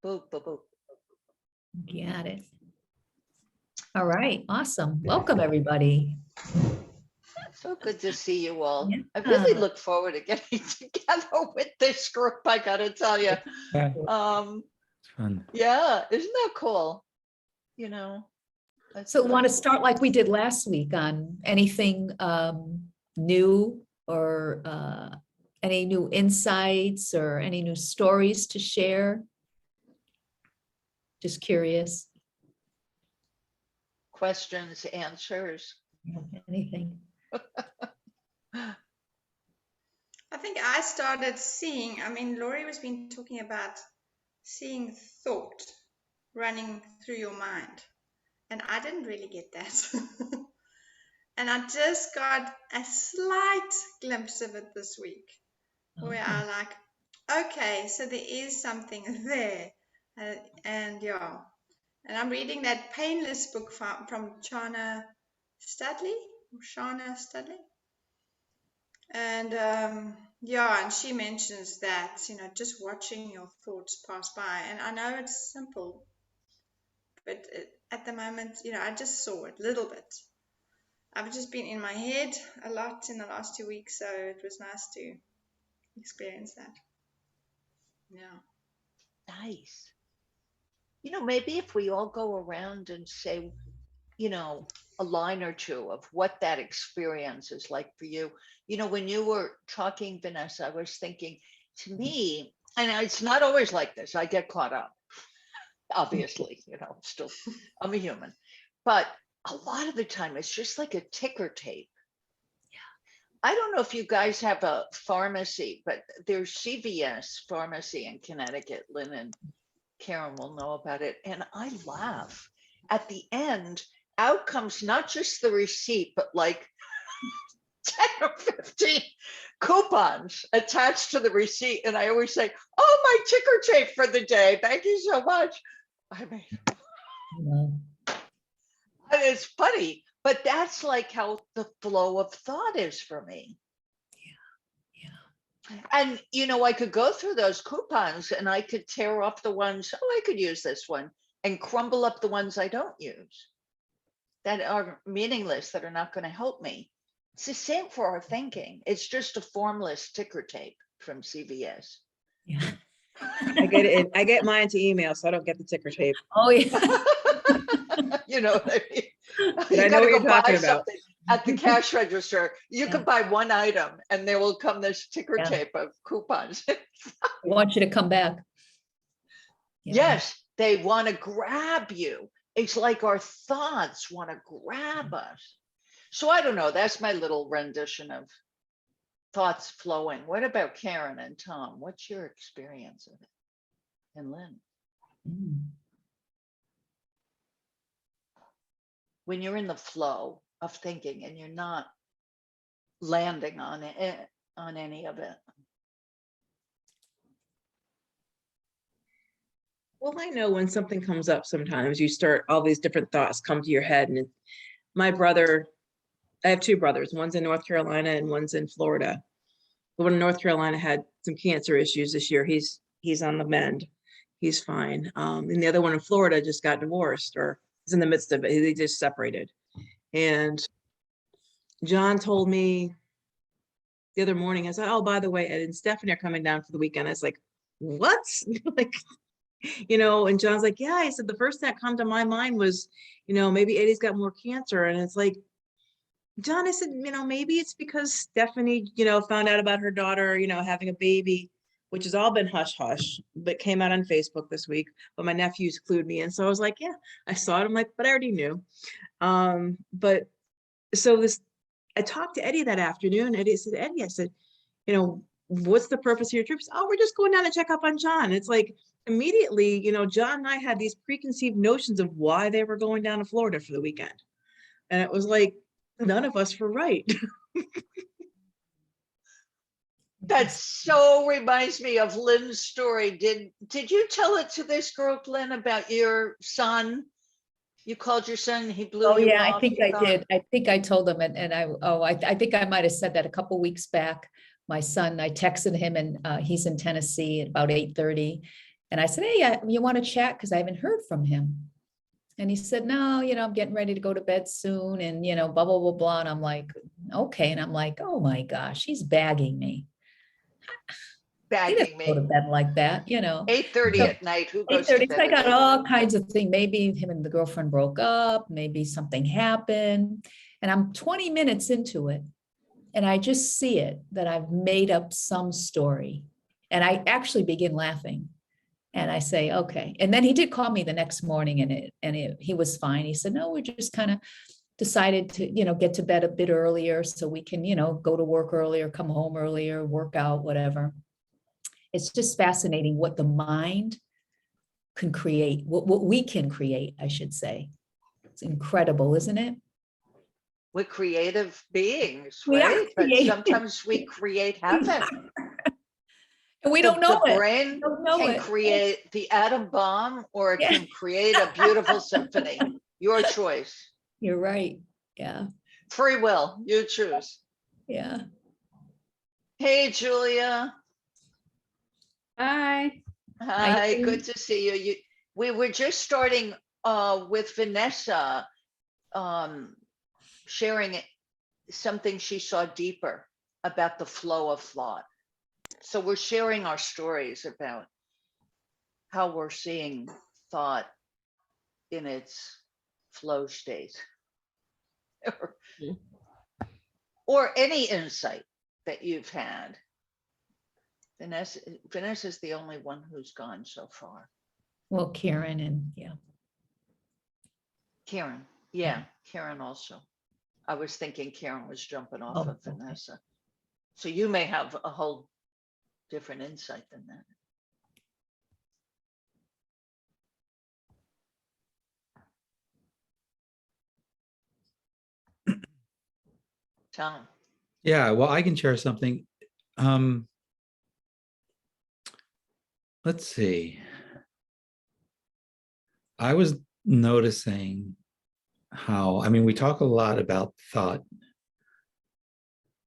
Boop, boop, boop. Got it. All right, awesome. Welcome, everybody. So good to see you all. Yeah. I really look forward to getting together with this group, I gotta tell you. Yeah, It's fun. Yeah, isn't that cool? You know. So want to start like we did last week on anything new or any new insights or any new stories to share? Just curious. Questions, answers. Anything? I think I started seeing, Laurie was been talking about seeing thought running through your mind. And I didn't really get that. And I just got a slight glimpse of it this week where I like, okay, so there is something there. And I'm reading that Painless book from Shauna Studley. And and she mentions that, just watching your thoughts pass by. And I know it's simple, but at the moment, I just saw it a little bit. I've just been in my head a lot in the last 2 weeks, so it was nice to experience that. Yeah. Nice. Maybe if we all go around and say, a line or two of what that experience is like for you. When you were talking, Vanessa, I was thinking, to me, and it's not always like this, I get caught up, obviously, still, I'm a human, but a lot of the time it's just like a ticker tape. Yeah. I don't know if you guys have a pharmacy, but there's CVS pharmacy in Connecticut. Lynn and Karen will know about it. And I laugh. At the end, out comes not just the receipt, but like 10 or 15 coupons attached to the receipt. And I always say, oh, my ticker tape for the day. Thank you so much. And it's funny, but that's like how the flow of thought is for me. Yeah. And, I could go through those coupons and I could tear off the ones, I could use this one, and crumble up the ones I don't use that are meaningless, that are not going to help me. It's the same for our thinking. It's just a formless ticker tape from CVS. Yeah. I get it. I get mine to email, so I don't get the ticker tape. Oh, yeah. You know what I mean? But I know what you're talking about. At the cash register. You could buy one item and there will come this ticker tape of coupons. I want you to come back. Yeah. Yes, they want to grab you. It's like our thoughts want to grab us. So I don't know. That's my little rendition of thoughts flowing. What about Karen and Tom? What's your experience of it? And Lynn? When you're in the flow of thinking and you're not landing on any of it. Well, I know when something comes up, sometimes you start, all these different thoughts come to your head. And my brother, I have two brothers, one's in North Carolina and one's in Florida. The one in North Carolina had some cancer issues this year. He's on the mend. He's fine. And the other one in Florida just got divorced, or is in the midst of it. They just separated. And John told me the other morning, I said, oh, by the way, Ed and Stephanie are coming down for the weekend. I was like, what? Like, and John's like, yeah. I said, the first thing that come to my mind was, maybe Eddie's got more cancer. And it's like, John, I said, maybe it's because Stephanie, found out about her daughter, having a baby, which has all been hush hush, but came out on Facebook this week. But my nephews clued me in. So I was like, yeah, I saw it. I'm like, but I already knew. But so I talked to Eddie that afternoon. Eddie said, Eddie, I said, what's the purpose of your trip? Oh, we're just going down to check up on John. It's like, immediately, John and I had these preconceived notions of why they were going down to Florida for the weekend. And it was like, none of us were right. That so reminds me of Lynn's story. Did you tell it to this group, Lynn, about your son? You called your son, he blew Oh, you yeah, off. I think I did. I think I told him, and I think I might have said that a couple weeks back. My son, I texted him, and he's in Tennessee at about 8:30. And I said, hey, you want to chat? Because I haven't heard from him. And he said, no, I'm getting ready to go to bed soon. And, blah, blah, blah, blah. And I'm like, okay. And I'm like, oh my gosh, he's bagging me. He Bagging doesn't go to me. bed like that, 8:30 So, at night. Who goes to 8:30. bed So I at got 8:30? all kinds of things. Maybe him and the girlfriend broke up. Maybe something happened. And I'm 20 minutes into it. And I just see it that I've made up some story. And I actually begin laughing. And I say, okay. And then he did call me the next morning he was fine. He said, no, we just kind of decided to, get to bed a bit earlier so we can, go to work earlier, come home earlier, work out, whatever. It's just fascinating what the mind can create, what we can create, I should say. It's incredible, isn't it? We're creative beings, We are right? But creative. sometimes we create havoc. And we don't know The it. brain We don't know can it. create the atom bomb, or it Yeah. can create a beautiful symphony. Your choice. You're right. Yeah. Free will, you choose. Yeah. Hey, Julia. Hi. Hi, good to see you. We were just starting with Vanessa sharing something she saw deeper about the flow of thought. So we're sharing our stories about how we're seeing thought in its flow state. Or any insight that you've had. Vanessa's the only one who's gone so far. Well, Karen and yeah. Karen, yeah, Karen also. I was thinking Karen was jumping off Oh, of okay. Vanessa. So you may have a whole different insight than that. Tom. Yeah, well, I can share something. Let's see. I was noticing how, we talk a lot about thought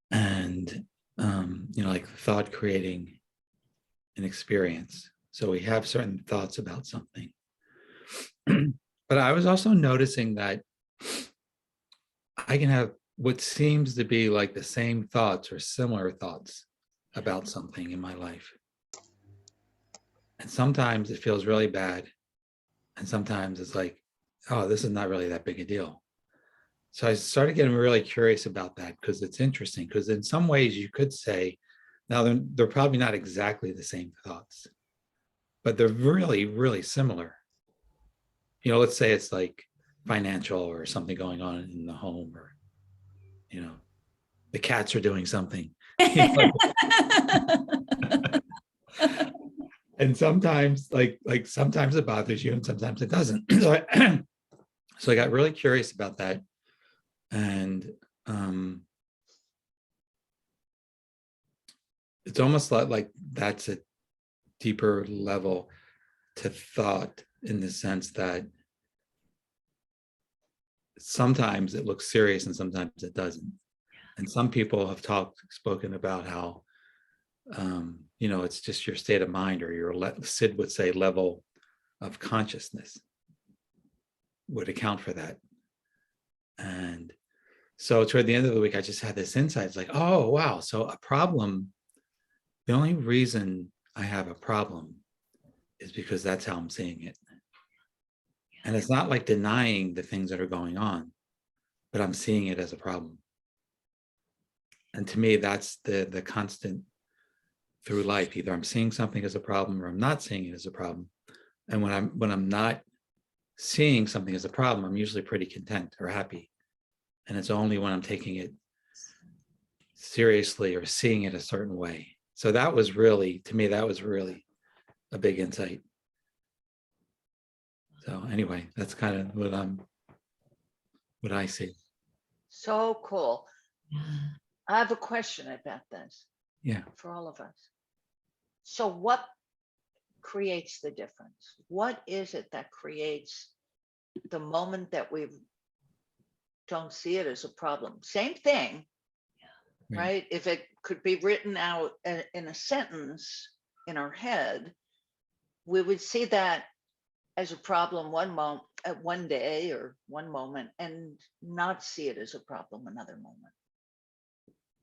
and, like thought creating an experience. So we have certain thoughts about something. But I was also noticing that I can have what seems to be like the same thoughts or similar thoughts about something in my life. And sometimes it feels really bad. And sometimes it's like, oh, this is not really that big a deal. So I started getting really curious about that because it's interesting, because in some ways you could say, now they're probably not exactly the same thoughts, but they're really, really similar. Let's say it's like financial or something going on in the home, or, the cats are doing something. And sometimes sometimes it bothers you and sometimes it doesn't. So I got really curious about that. And it's almost like that's a deeper level to thought, in the sense that sometimes it looks serious and sometimes it doesn't. And some people have spoken about how, it's just your state of mind, or your, Sid would say, level of consciousness would account for that. And so toward the end of the week, I just had this insight. It's like, oh, wow. So a problem, the only reason I have a problem is because that's how I'm seeing it. And it's not like denying the things that are going on, but I'm seeing it as a problem. And to me, that's the constant through life. Either I'm seeing something as a problem or I'm not seeing it as a problem. And when I'm not seeing something as a problem, I'm usually pretty content or happy. And it's only when I'm taking it seriously or seeing it a certain way. So that was really, to me, that was really a big insight. So anyway, that's kind of what I see. So cool. I have a question about this. Yeah. For all of us. So what creates the difference? What is it that creates the moment that we don't see it as a problem? Same thing, right? If it could be written out in a sentence in our head, we would see that as a problem one moment, at one day or one moment, and not see it as a problem another moment.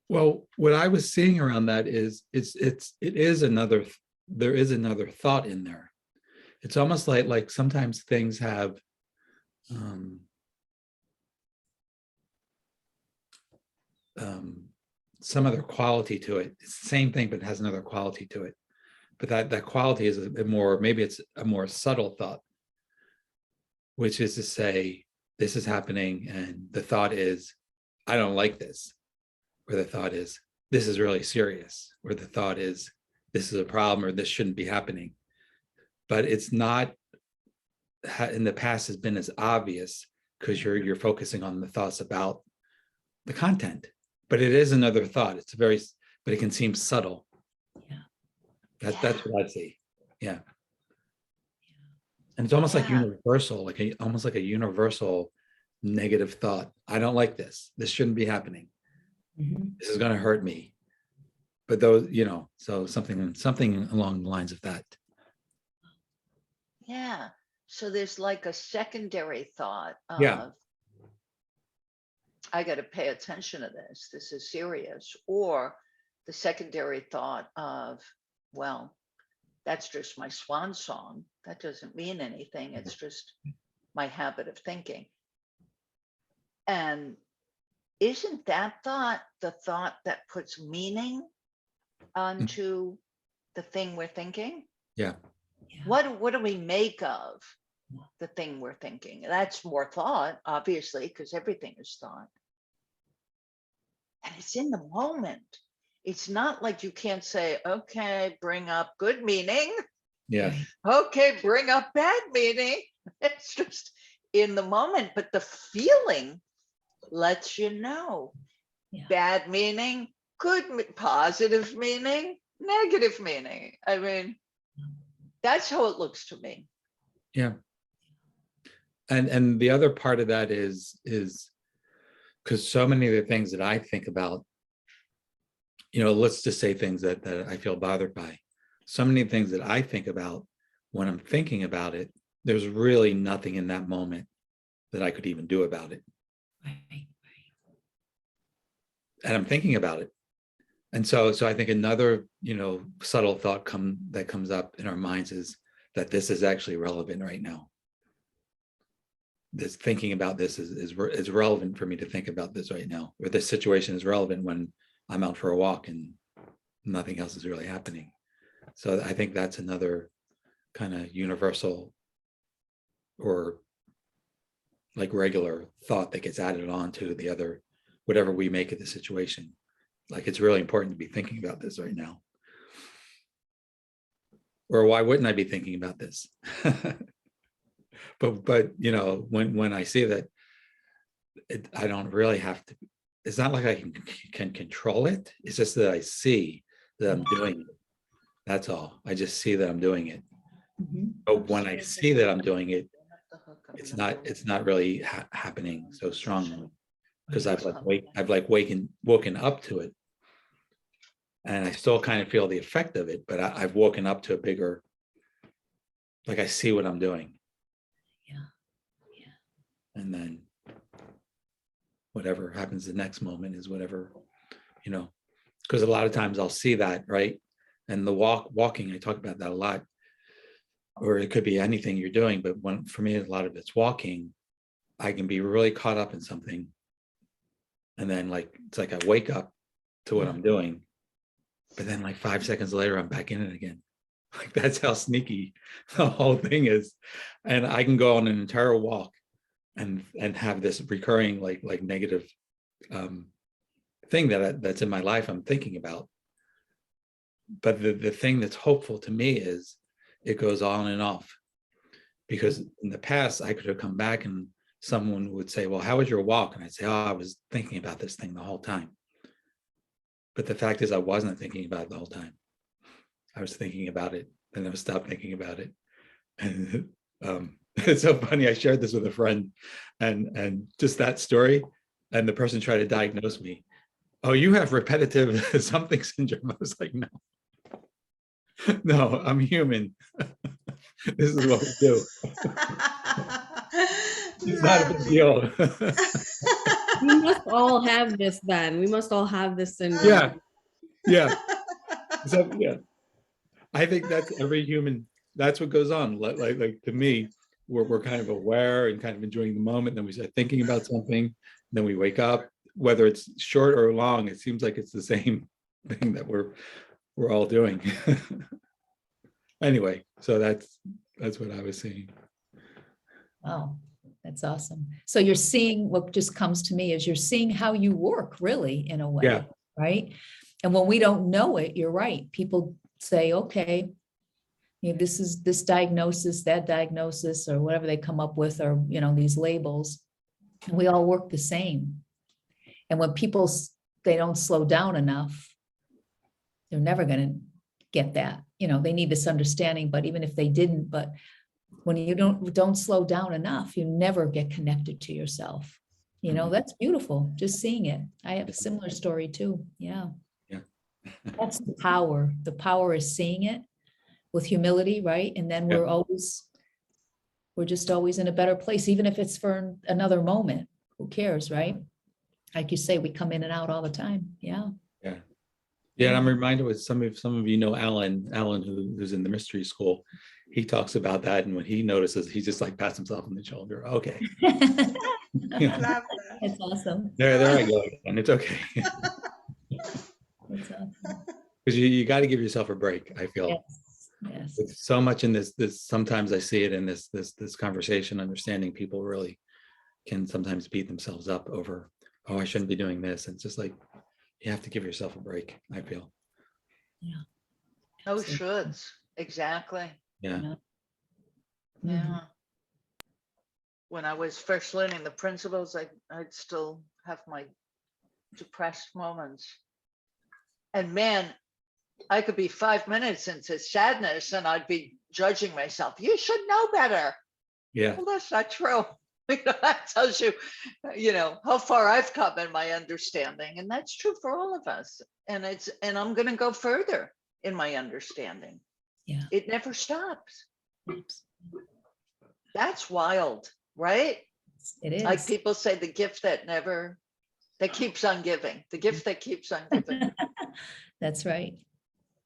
Well, what I was seeing around that is it is another, there is another thought in there. It's almost like sometimes things have um, some other quality to it. It's the same thing, but it has another quality to it. But that quality is a bit more, maybe it's a more subtle thought, which is to say, this is happening, and the thought is, I don't like this. Or the thought is, this is really serious. Or the thought is, this is a problem, or this shouldn't be happening. But it's not, in the past has been as obvious because you're focusing on the thoughts about the content. But it is another thought. It's very, but it can seem subtle. Yeah. That's what I'd say. Yeah. And it's almost like Yeah. universal, almost like a universal negative thought. I don't like this. This shouldn't be happening. Mhm. This is going to hurt me. But those, so something along the lines of that. Yeah. So there's like a secondary thought of, Yeah. I got to pay attention to this. This is serious. Or the secondary thought of, well, that's just my swan song. That doesn't mean anything. It's just my habit of thinking. And isn't that thought the thought that puts meaning onto the thing we're thinking? Yeah. Yeah. What do we make of the thing we're thinking? That's more thought, obviously, because everything is thought. And it's in the moment. It's not like you can't say, okay, bring up good meaning. Yeah. Right. Okay, bring up bad meaning. It's just in the moment, but the feeling lets you know. Yeah. Bad meaning, positive meaning, negative meaning. I mean, that's how it looks to me. Yeah. And the other part of that is because so many of the things that I think about, let's just say things that I feel bothered by. So many things that I think about when I'm thinking about it, there's really nothing in that moment that I could even do about it. Right. And I'm thinking about it. And so I think another, subtle thought that comes up in our minds is that this is actually relevant right now. This thinking about this is relevant for me to think about this right now, or this situation is relevant when I'm out for a walk and nothing else is really happening. So I think that's another kind of universal or like regular thought that gets added on to the other, whatever we make of the situation. Like, it's really important to be thinking about this right now. Or why wouldn't I be thinking about this? But when I see that, I don't really have to, it's not like I can control it. It's just that I see that I'm doing it. That's all. I just see that I'm doing it. Mhm. But when I see that I'm doing it, it's not really happening so strongly, because I've woken up to it, and I still kind of feel the effect of it, but I've woken up to a bigger, like, I see what I'm doing. Yeah. And then whatever happens the next moment is whatever, because a lot of times I'll see that, right? And the walking, I talk about that a lot, or it could be anything you're doing, but for me, a lot of it's walking. I can be really caught up in something, and then it's like I wake up to what I'm doing, but then like 5 seconds later, I'm back in it again. Like, that's how sneaky the whole thing is. And I can go on an entire walk and have this recurring like negative thing that's in my life I'm thinking about. But the thing that's hopeful to me is it goes on and off, because in the past I could have come back and someone would say, well, how was your walk? And I'd say, oh, I was thinking about this thing the whole time. But the fact is, I wasn't thinking about it the whole time. I was thinking about it, and I would stop thinking about it. And it's so funny. I shared this with a friend, and just that story, and the person tried to diagnose me. Oh, you have repetitive something syndrome. I was like, no, I'm human. This is what we do. It's not a big Lovely. deal. We must all have this then. We must all have this syndrome. Yeah, yeah. So, yeah, I think that's every human, that's what goes on. Like to me, we're kind of aware and kind of enjoying the moment. Then we start thinking about something, then we wake up, whether it's short or long, it seems like it's the same thing that we're all doing. Anyway, so that's what I was seeing. Wow, that's awesome. So you're seeing, what just comes to me is you're seeing how you work really in a way, Yeah. right? And when we don't know it, you're right. People say, okay, you know, this is this diagnosis, that diagnosis, or whatever they come up with, or, you know, these labels, and we all work the same. And when people, they don't slow down enough, they're never going to get that. You know, they need this understanding, but even if they didn't, but when you don't slow down enough, you never get connected to yourself. You know, that's beautiful, just seeing it. I have a similar story too. Yeah. Yeah. That's the power. The power is seeing it with humility, right? And then Yeah. we're just always in a better place, even if it's for another moment. Who cares, right? Like you say, we come in and out all the time. Yeah. Yeah. Yeah, and I'm reminded with some of you know Alan, who's in the mystery school. He talks about that, and when he notices, he just like pats himself on the shoulder. Okay, yeah, Love That's awesome. there I go, and it's okay. That's awesome. Because you got to give yourself a break. I feel Yes. Yes. with so much in this. Sometimes I see it in this conversation. Understanding people really can sometimes beat themselves up over, oh, I shouldn't be doing this. And it's just like you have to give yourself a break. I feel. Yeah. No Absolutely. shoulds. Exactly. Yeah. Mhm. Yeah. When I was first learning the principles, I'd still have my depressed moments. And man, I could be 5 minutes into sadness and I'd be judging myself. You should know better. Yeah. Well, that's not true. You know, that tells you, you know, how far I've come in my understanding. And that's true for all of us. And I'm going to go further in my understanding. Yeah. It never stops. That's wild, right? It is. Like people say, the gift that keeps on giving, the gift that keeps on giving, That's right.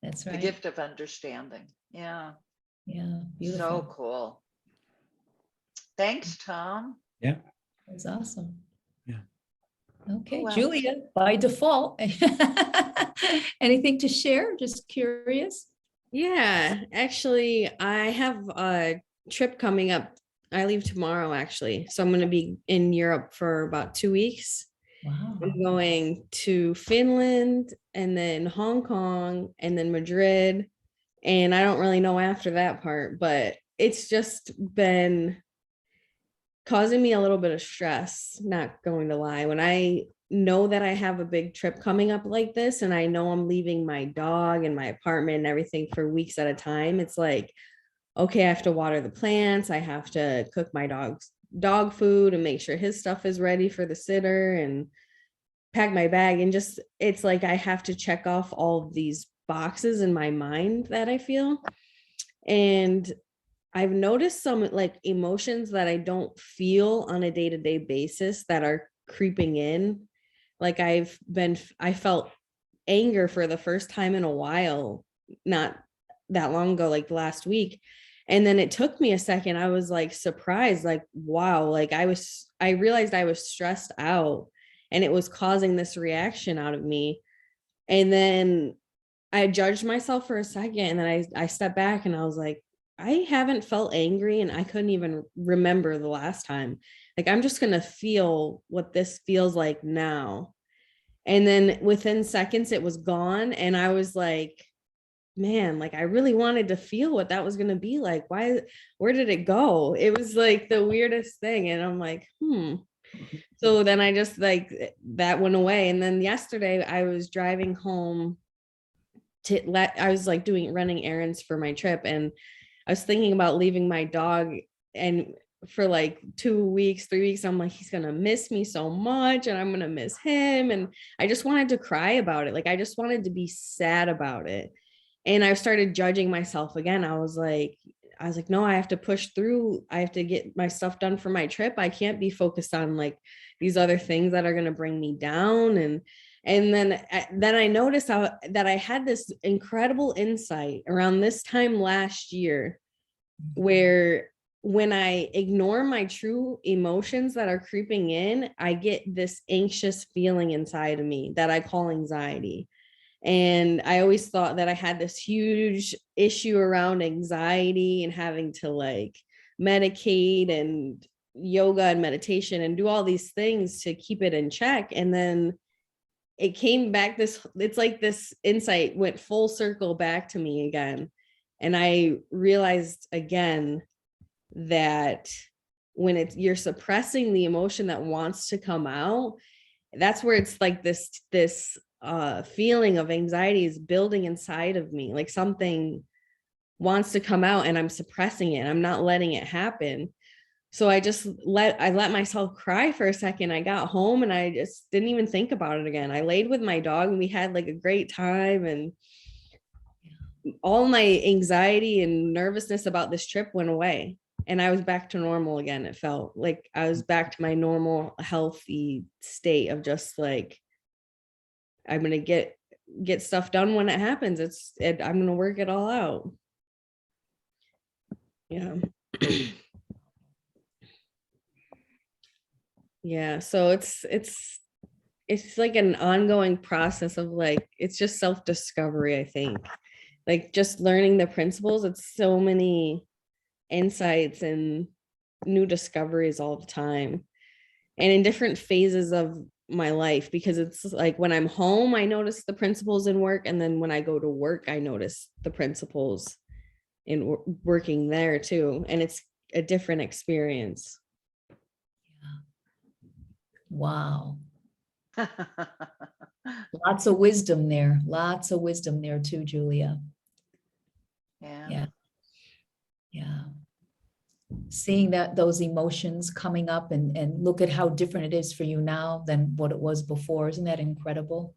That's the right. gift of understanding. Yeah. Yeah. So Beautiful. cool. Thanks, Tom. That's awesome. Yeah. Okay, Who else? Julia, by default. Anything to share? Just curious. Yeah, actually, I have a trip coming up. I leave tomorrow, actually. So I'm going to be in Europe for about 2 weeks. Wow. I'm going to Finland and then Hong Kong and then Madrid. And I don't really know after that part, but it's just been causing me a little bit of stress, not going to lie. When I know that I have a big trip coming up like this, and I know I'm leaving my dog and my apartment and everything for weeks at a time, it's like, okay, I have to water the plants. I have to cook my dog's dog food and make sure his stuff is ready for the sitter and pack my bag. And just, it's like I have to check off all of these boxes in my mind that I feel. And I've noticed some like emotions that I don't feel on a day-to-day basis that are creeping in. Like I felt anger for the first time in a while, not that long ago, like last week. And then it took me a second. I was like surprised, like, wow, like I realized I was stressed out and it was causing this reaction out of me. And then I judged myself for a second, and then I stepped back and I was like, I haven't felt angry and I couldn't even remember the last time. Like, I'm just going to feel what this feels like now. And then within seconds, it was gone. And I was like, man, like I really wanted to feel what that was going to be like. Where did it go? It was like the weirdest thing. And I'm like, So then I just like, that went away. And then yesterday I was driving home I was like running errands for my trip. And I was thinking about leaving my dog, and for like 2 weeks, 3 weeks, I'm like, he's going to miss me so much and I'm going to miss him. And I just wanted to cry about it. Like, I just wanted to be sad about it. And I started judging myself again. I was like, I was like, no, I have to push through. I have to get my stuff done for my trip. I can't be focused on like these other things that are going to bring me down. And then I noticed that I had this incredible insight around this time last year, where when I ignore my true emotions that are creeping in, I get this anxious feeling inside of me that I call anxiety. And I always thought that I had this huge issue around anxiety and having to like medicate and yoga and meditation and do all these things to keep it in check. And then it came back, it's like this insight went full circle back to me again. And I realized again that when you're suppressing the emotion that wants to come out, that's where it's like this feeling of anxiety is building inside of me, like something wants to come out and I'm suppressing it. I'm not letting it happen. So I let myself cry for a second. I got home and I just didn't even think about it again. I laid with my dog and we had like a great time, and all my anxiety and nervousness about this trip went away. And I was back to normal again. It felt like I was back to my normal healthy state of just like, I'm going to get stuff done when it happens. I'm going to work it all out. Yeah. Yeah. So it's like an ongoing process of like, it's just self-discovery, I think. Like just learning the principles, it's so many insights and new discoveries all the time. And in different phases of my life, because it's like when I'm home, I notice the principles in work. And then when I go to work, I notice the principles in working there too. And it's a different experience. Wow. Lots of wisdom there. Lots of wisdom there too, Julia. Yeah. Yeah. Seeing those emotions coming up and look at how different it is for you now than what it was before. Isn't that incredible?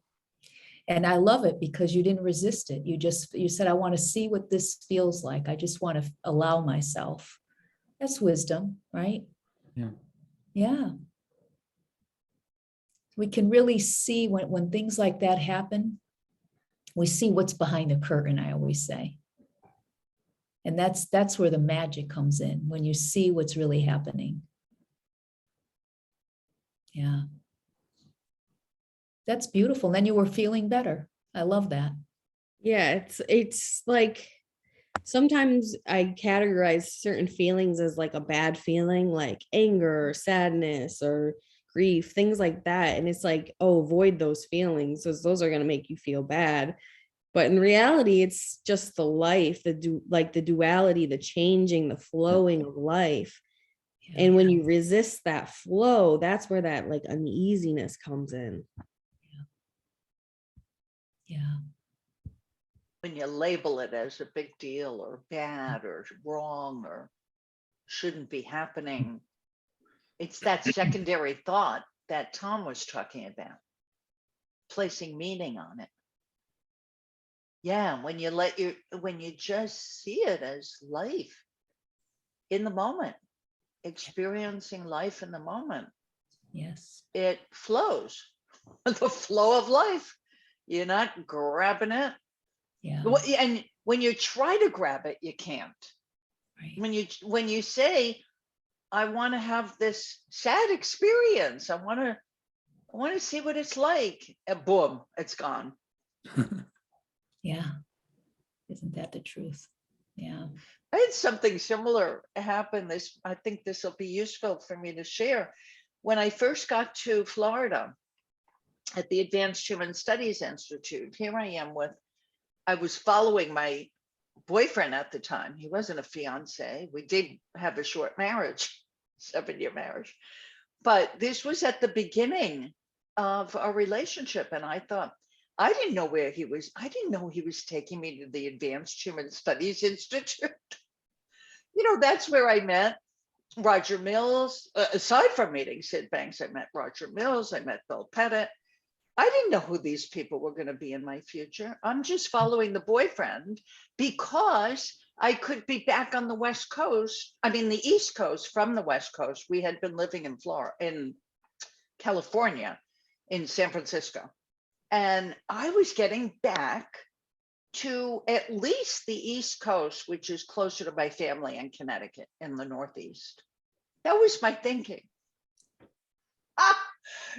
And I love it because you didn't resist it. You said, I want to see what this feels like. I just want to allow myself. That's wisdom, right? Yeah. Yeah. We can really see when things like that happen, we see what's behind the curtain, I always say. And that's where the magic comes in, when you see what's really happening. Yeah. That's beautiful. Then you were feeling better. I love that. Yeah, it's like sometimes I categorize certain feelings as like a bad feeling, like anger or sadness or grief, things like that. And it's like, oh, avoid those feelings because those are going to make you feel bad. But in reality, it's just the life, the duality, the changing, the flowing of life. Yeah. And when you resist that flow, that's where that like uneasiness comes in. Yeah. When you label it as a big deal or bad or wrong or shouldn't be happening, it's that secondary thought that Tom was talking about, placing meaning on it. Yeah, when you just see it as life in the moment, experiencing life in the moment, Yes. it flows. The flow of life. You're not grabbing it. Yeah. And when you try to grab it, you can't. Right. When you say, I want to have this sad experience, I want to see what it's like, and boom, it's gone. Yeah. Isn't that the truth? Yeah. I had something similar happen. I think this will be useful for me to share. When I first got to Florida at the Advanced Human Studies Institute, here I was following my boyfriend at the time. He wasn't a fiance. We did have a short marriage, 7-year marriage, but this was at the beginning of our relationship. And I thought, I didn't know where he was. I didn't know he was taking me to the Advanced Human Studies Institute. That's where I met Roger Mills. Aside from meeting Sid Banks, I met Roger Mills. I met Bill Pettit. I didn't know who these people were going to be in my future. I'm just following the boyfriend because I could be back on the West Coast. I mean, the East Coast from the West Coast. We had been living in Florida, in California, in San Francisco. And I was getting back to at least the East Coast, which is closer to my family in Connecticut in the Northeast. That was my thinking.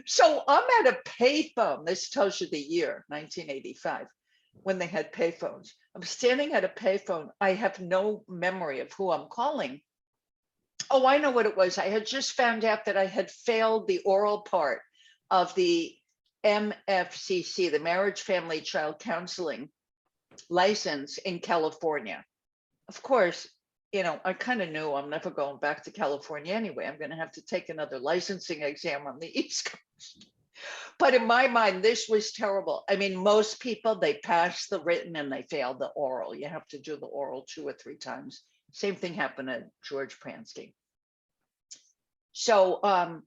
So I'm at a payphone. This tells you the year, 1985, when they had payphones. I'm standing at a payphone. I have no memory of who I'm calling. Oh, I know what it was. I had just found out that I had failed the oral part of the MFCC, the Marriage, Family, Child Counseling license in California. Of course, I kind of knew I'm never going back to California anyway. I'm going to have to take another licensing exam on the East Coast. But in my mind, this was terrible. I mean, most people, they pass the written and they fail the oral. You have to do the oral 2 or 3 times. Same thing happened to George Pransky. So I'm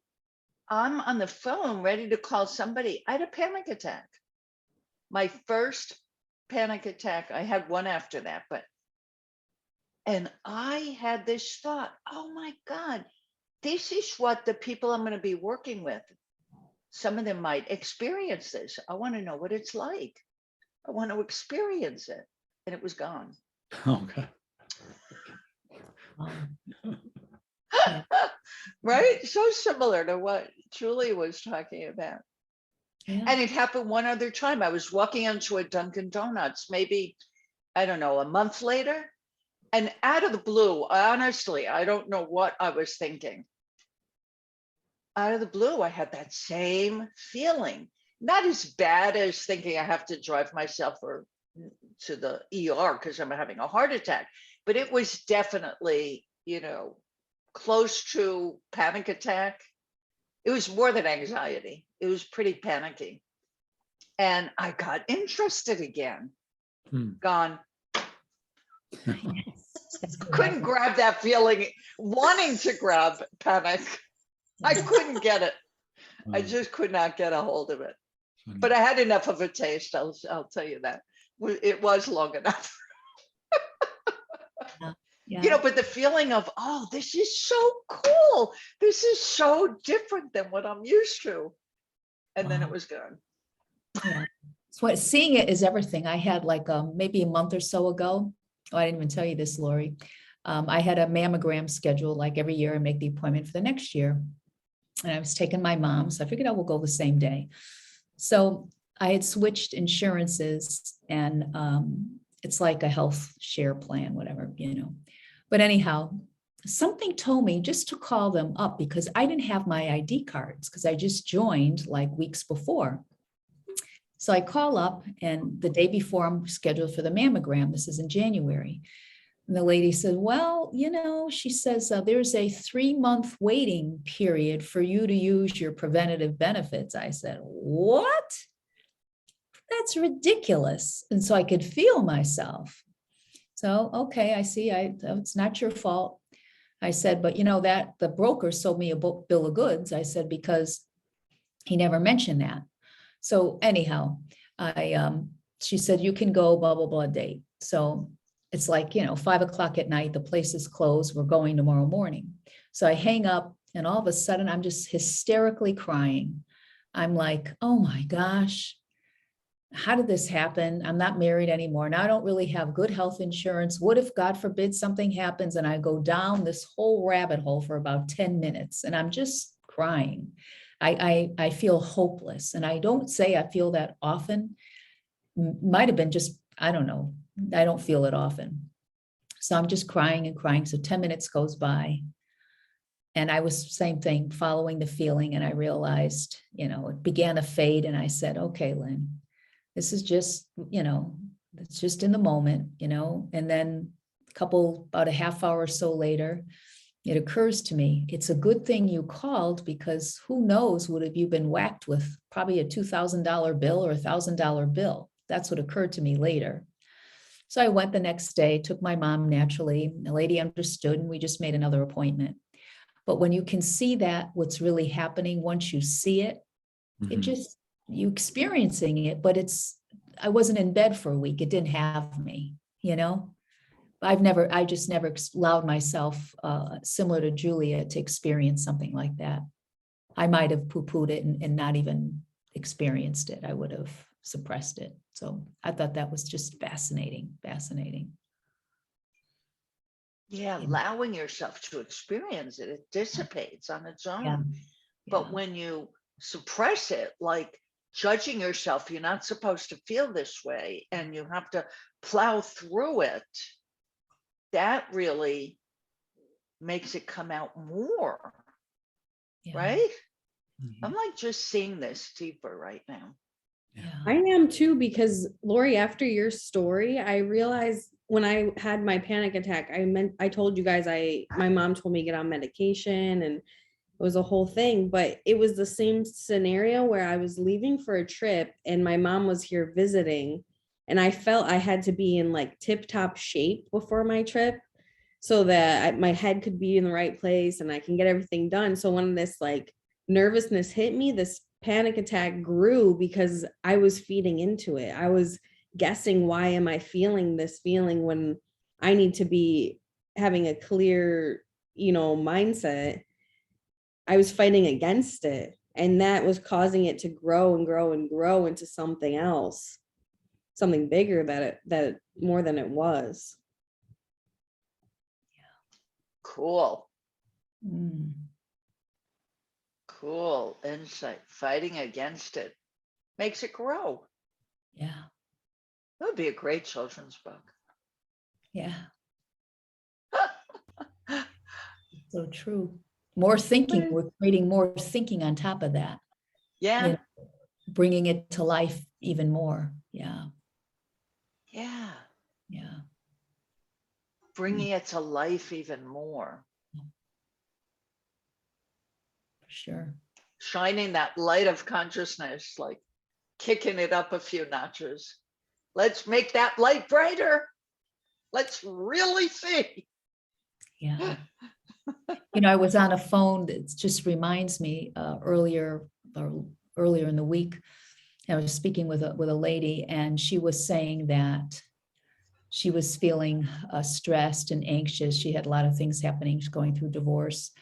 on the phone ready to call somebody. I had a panic attack. My first panic attack. I had one after that, and I had this thought, oh my God, this is what the people I'm going to be working with, some of them might experience this. I want to know what it's like. I want to experience it. And it was gone. Okay. Yeah. Right? So similar to what Julie was talking about. Yeah. And it happened one other time. I was walking into a Dunkin' Donuts, maybe, I don't know, a month later. And out of the blue, honestly, I don't know what I was thinking. Out of the blue, I had that same feeling. Not as bad as thinking I have to drive myself to the ER because I'm having a heart attack, but it was definitely, close to panic attack. It was more than anxiety. It was pretty panicky. And I got interested again. Gone. Couldn't grab that feeling, wanting to grab panic. I couldn't get it. I just could not get a hold of it. But I had enough of a taste. I'll tell you that. It was long enough. Yeah. But the feeling of, oh, this is so cool. This is so different than what I'm used to. And then it was gone. Yeah. So seeing it is everything. I had like maybe a month or so ago. Oh, I didn't even tell you this, Lori. I had a mammogram scheduled like every year and make the appointment for the next year. And I was taking my mom, so I figured I will go the same day. So I had switched insurances, and it's like a health share plan, whatever, But anyhow, something told me just to call them up because I didn't have my ID cards because I just joined like weeks before. So I call up, and the day before I'm scheduled for the mammogram, this is in January. And the lady said, well, she says, there's a 3-month waiting period for you to use your preventative benefits. I said, what? That's ridiculous. And so I could feel myself. So, okay, I see. It's not your fault. I said, but that the broker sold me a bill of goods. I said, because he never mentioned that. So anyhow, she said, you can go blah, blah, blah date. So it's like, 5 o'clock at night, the place is closed. We're going tomorrow morning. So I hang up, and all of a sudden I'm just hysterically crying. I'm like, oh my gosh, how did this happen? I'm not married anymore. Now I don't really have good health insurance. What if, God forbid, something happens? And I go down this whole rabbit hole for about 10 minutes, and I'm just crying. I feel hopeless. And I don't say I feel that often. Might have been just, I don't know. I don't feel it often. So I'm just crying and crying. So 10 minutes goes by. And I was same thing, following the feeling. And I realized, it began to fade. And I said, okay, Lynn, this is just, it's just in the moment, And then about a half hour or so later, it occurs to me, it's a good thing you called, because who knows, would have you been whacked with probably a $2,000 bill or a $1,000 bill? That's what occurred to me later. So I went the next day, took my mom naturally. The lady understood, and we just made another appointment. But when you can see that what's really happening, once you see it, it just, you experiencing it, but I wasn't in bed for a week. It didn't have me, I just never allowed myself, similar to Julia, to experience something like that. I might have poo-pooed it and not even experienced it. I would have suppressed it. So I thought that was just fascinating, fascinating. Yeah, Yeah. allowing yourself to experience it, it dissipates on its own. Yeah. But Yeah. when you suppress it, like judging yourself, you're not supposed to feel this way, and you have to plow through it, that really makes it come out more, Yeah. right? Mhm. I'm like just seeing this deeper right now. Yeah. I am too, because Lori, after your story, I realized when I had my panic attack, I told you guys my mom told me to get on medication, and it was a whole thing, but it was the same scenario where I was leaving for a trip and my mom was here visiting, and I felt I had to be in like tip-top shape before my trip so that my head could be in the right place and I can get everything done. So when this like nervousness hit me, this panic attack grew because I was feeding into it. I was guessing, why am I feeling this feeling when I need to be having a clear, mindset? I was fighting against it. And that was causing it to grow and grow and grow into something else, something bigger that more than it was. Cool. Mm. Cool insight. Fighting against it makes it grow. Yeah. That would be a great children's book. Yeah. So true. More thinking. We're creating more thinking on top of that. Yeah. Bringing it to life even more. Yeah. Yeah. Yeah. Bringing it to life even more. For sure. Shining that light of consciousness, like kicking it up a few notches. Let's make that light brighter. Let's really see. Yeah. I was on a phone that just reminds me, earlier in the week, I was speaking with a lady, and she was saying that she was feeling stressed and anxious. She had a lot of things happening. She's going through divorce.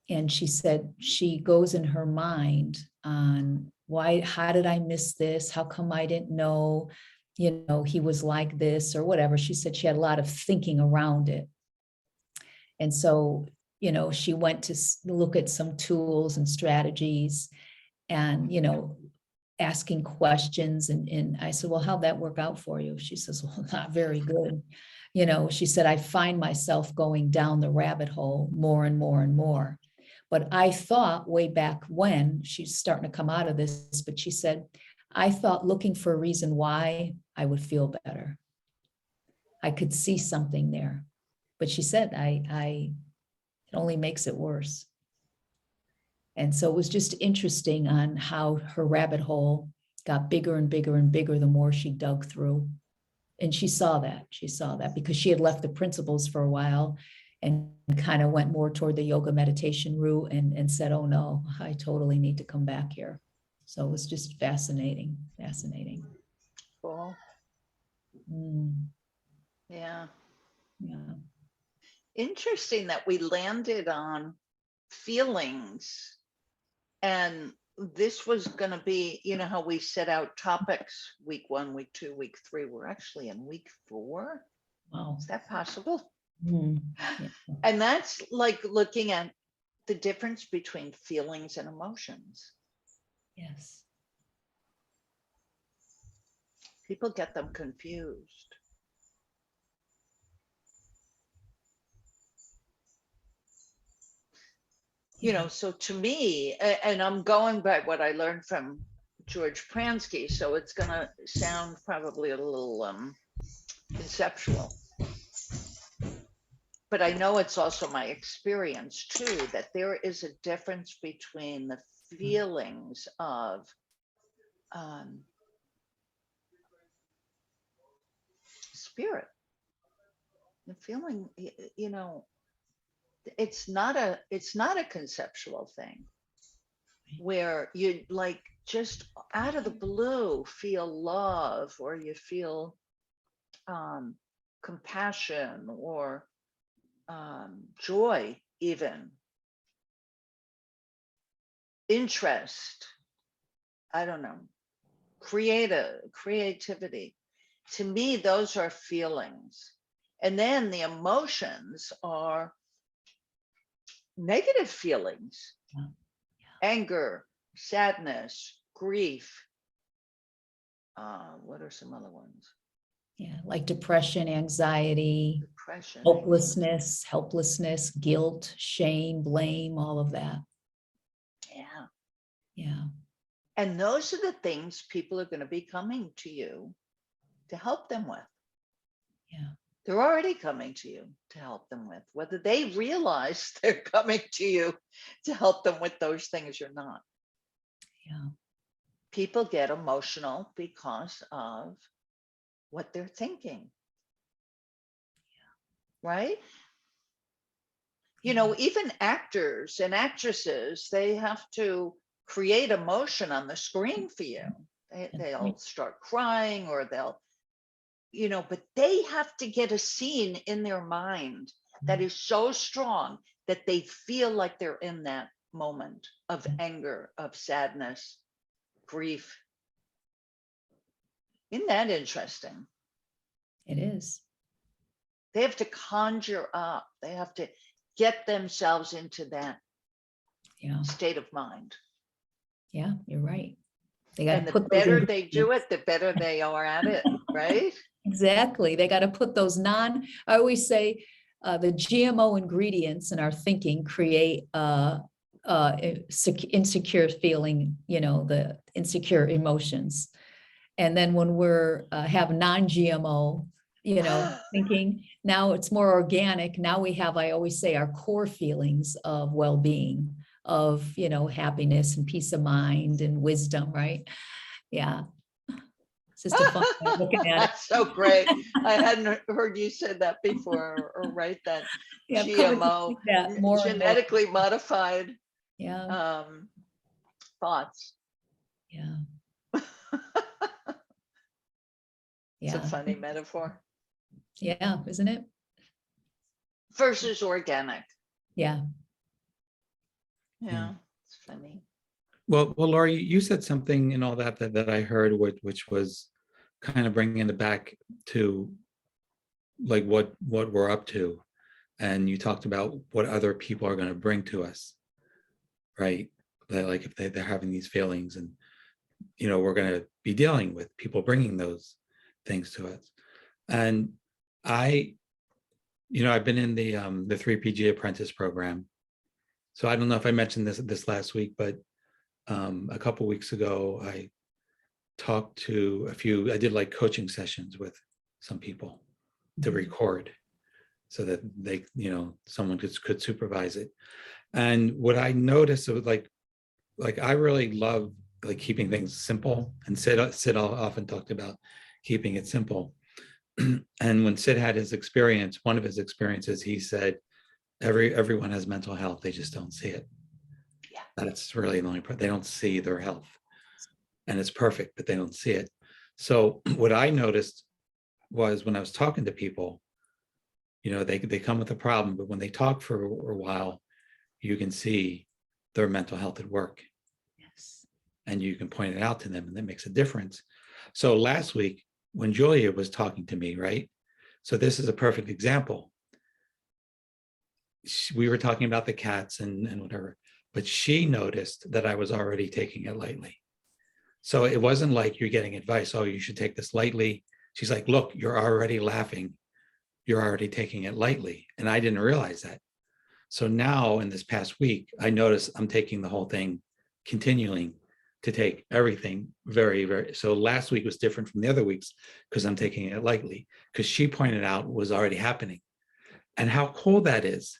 And she said she goes in her mind on how did I miss this? How come I didn't know, he was like this or whatever. She said she had a lot of thinking around it. And so, she went to look at some tools and strategies and, asking questions. And I said, well, how'd that work out for you? She says, well, not very good. She said, I find myself going down the rabbit hole more and more and more. But I thought way back when, she's starting to come out of this, but she said, I thought looking for a reason why I would feel better. I could see something there. But she said, it only makes it worse. And so it was just interesting on how her rabbit hole got bigger and bigger and bigger the more she dug through. And she saw that because she had left the principles for a while and kind of went more toward the yoga meditation route and said, oh no, I totally need to come back here. So it was just fascinating. Cool. Mm, Yeah. yeah. Interesting that we landed on feelings. And this was going to be, how we set out topics week 1, week 2, week 3. We're actually in week 4. Wow. Is that possible? Mm, yeah. And that's like looking at the difference between feelings and emotions. Yes. People get them confused. So to me, and I'm going by what I learned from George Pransky, so it's going to sound probably a little conceptual. But I know it's also my experience too, that there is a difference between the feelings of spirit, the feeling, it's not a conceptual thing where you like just out of the blue feel love, or you feel compassion or joy, even interest, I don't know, creativity. To me, those are feelings. And then the emotions are negative feelings, Yeah. anger, sadness, grief. What are some other ones? Yeah, like depression, anxiety, Depression, anxiety. hopelessness, helplessness, guilt, shame, blame, all of that. Yeah. Yeah. And those are the things people are going to be coming to you to help them with. Yeah. They're already coming to you to help them with, whether they realize they're coming to you to help them with those things or not. Yeah. People get emotional because of what they're thinking. Right? You know, even actors and actresses, they have to create emotion on the screen for you. They'll start crying or they'll, you know, but they have to get a scene in their mind that is so strong that they feel like they're in that moment of anger, of sadness, grief. Isn't that interesting? It is. They have to conjure up, they have to get themselves into that Yeah. state of mind. Yeah, you're right. They got And to the put those better they do ingredients. it, the better they are at it, right? Exactly. They got to put those I always say, the GMO ingredients in our thinking create insecure feeling, you know, the insecure emotions. And then when we're have non-GMO, you know, thinking, now it's more organic. Now we have, I always say, our core feelings of well-being, of, you know, happiness and peace of mind and wisdom, right? Yeah. It's just a fun way of looking at it. That's so great. I hadn't heard you say that before, or write that Yeah, I'm coming to GMO, think that more and more. genetically modified Yeah, thoughts. yeah, It's a yeah, funny metaphor. yeah, isn't it? Versus organic. Yeah, Yeah, it's funny. Well, Laurie, you said something in all that I heard, which was kind of bringing it back to like what we're up to, and you talked about what other people are going to bring to us, right? That like if they're having these feelings, and you know we're going to be dealing with people bringing those things to us, and I've been in the 3PG apprentice program, so I don't know if I mentioned this last week, but a couple weeks ago I talked to I did like coaching sessions with some people to record so that they, someone could supervise it. And what I noticed was like I really love like keeping things simple, and Sid often talked about keeping it simple. And when Sid had his experience, one of his experiences, he said, everyone has mental health, they just don't see it. Yeah. That's really the only part. They don't see their health. And it's perfect, but they don't see it. So what I noticed was when I was talking to people, they come with a problem, but when they talk for a while, you can see their mental health at work. yes, And you can point it out to them, and that makes a difference. So last week when Julia was talking to me, right? So this is a perfect example. We were talking about the cats and whatever, but she noticed that I was already taking it lightly. So it wasn't like you're getting advice, oh, you should take this lightly. She's like, look, you're already laughing. You're already taking it lightly. And I didn't realize that. So now in this past week, I noticed I'm taking the whole thing, continuing to take everything very, very. So last week was different from the other weeks because I'm taking it lightly, because she pointed out was already happening. And how cool that is.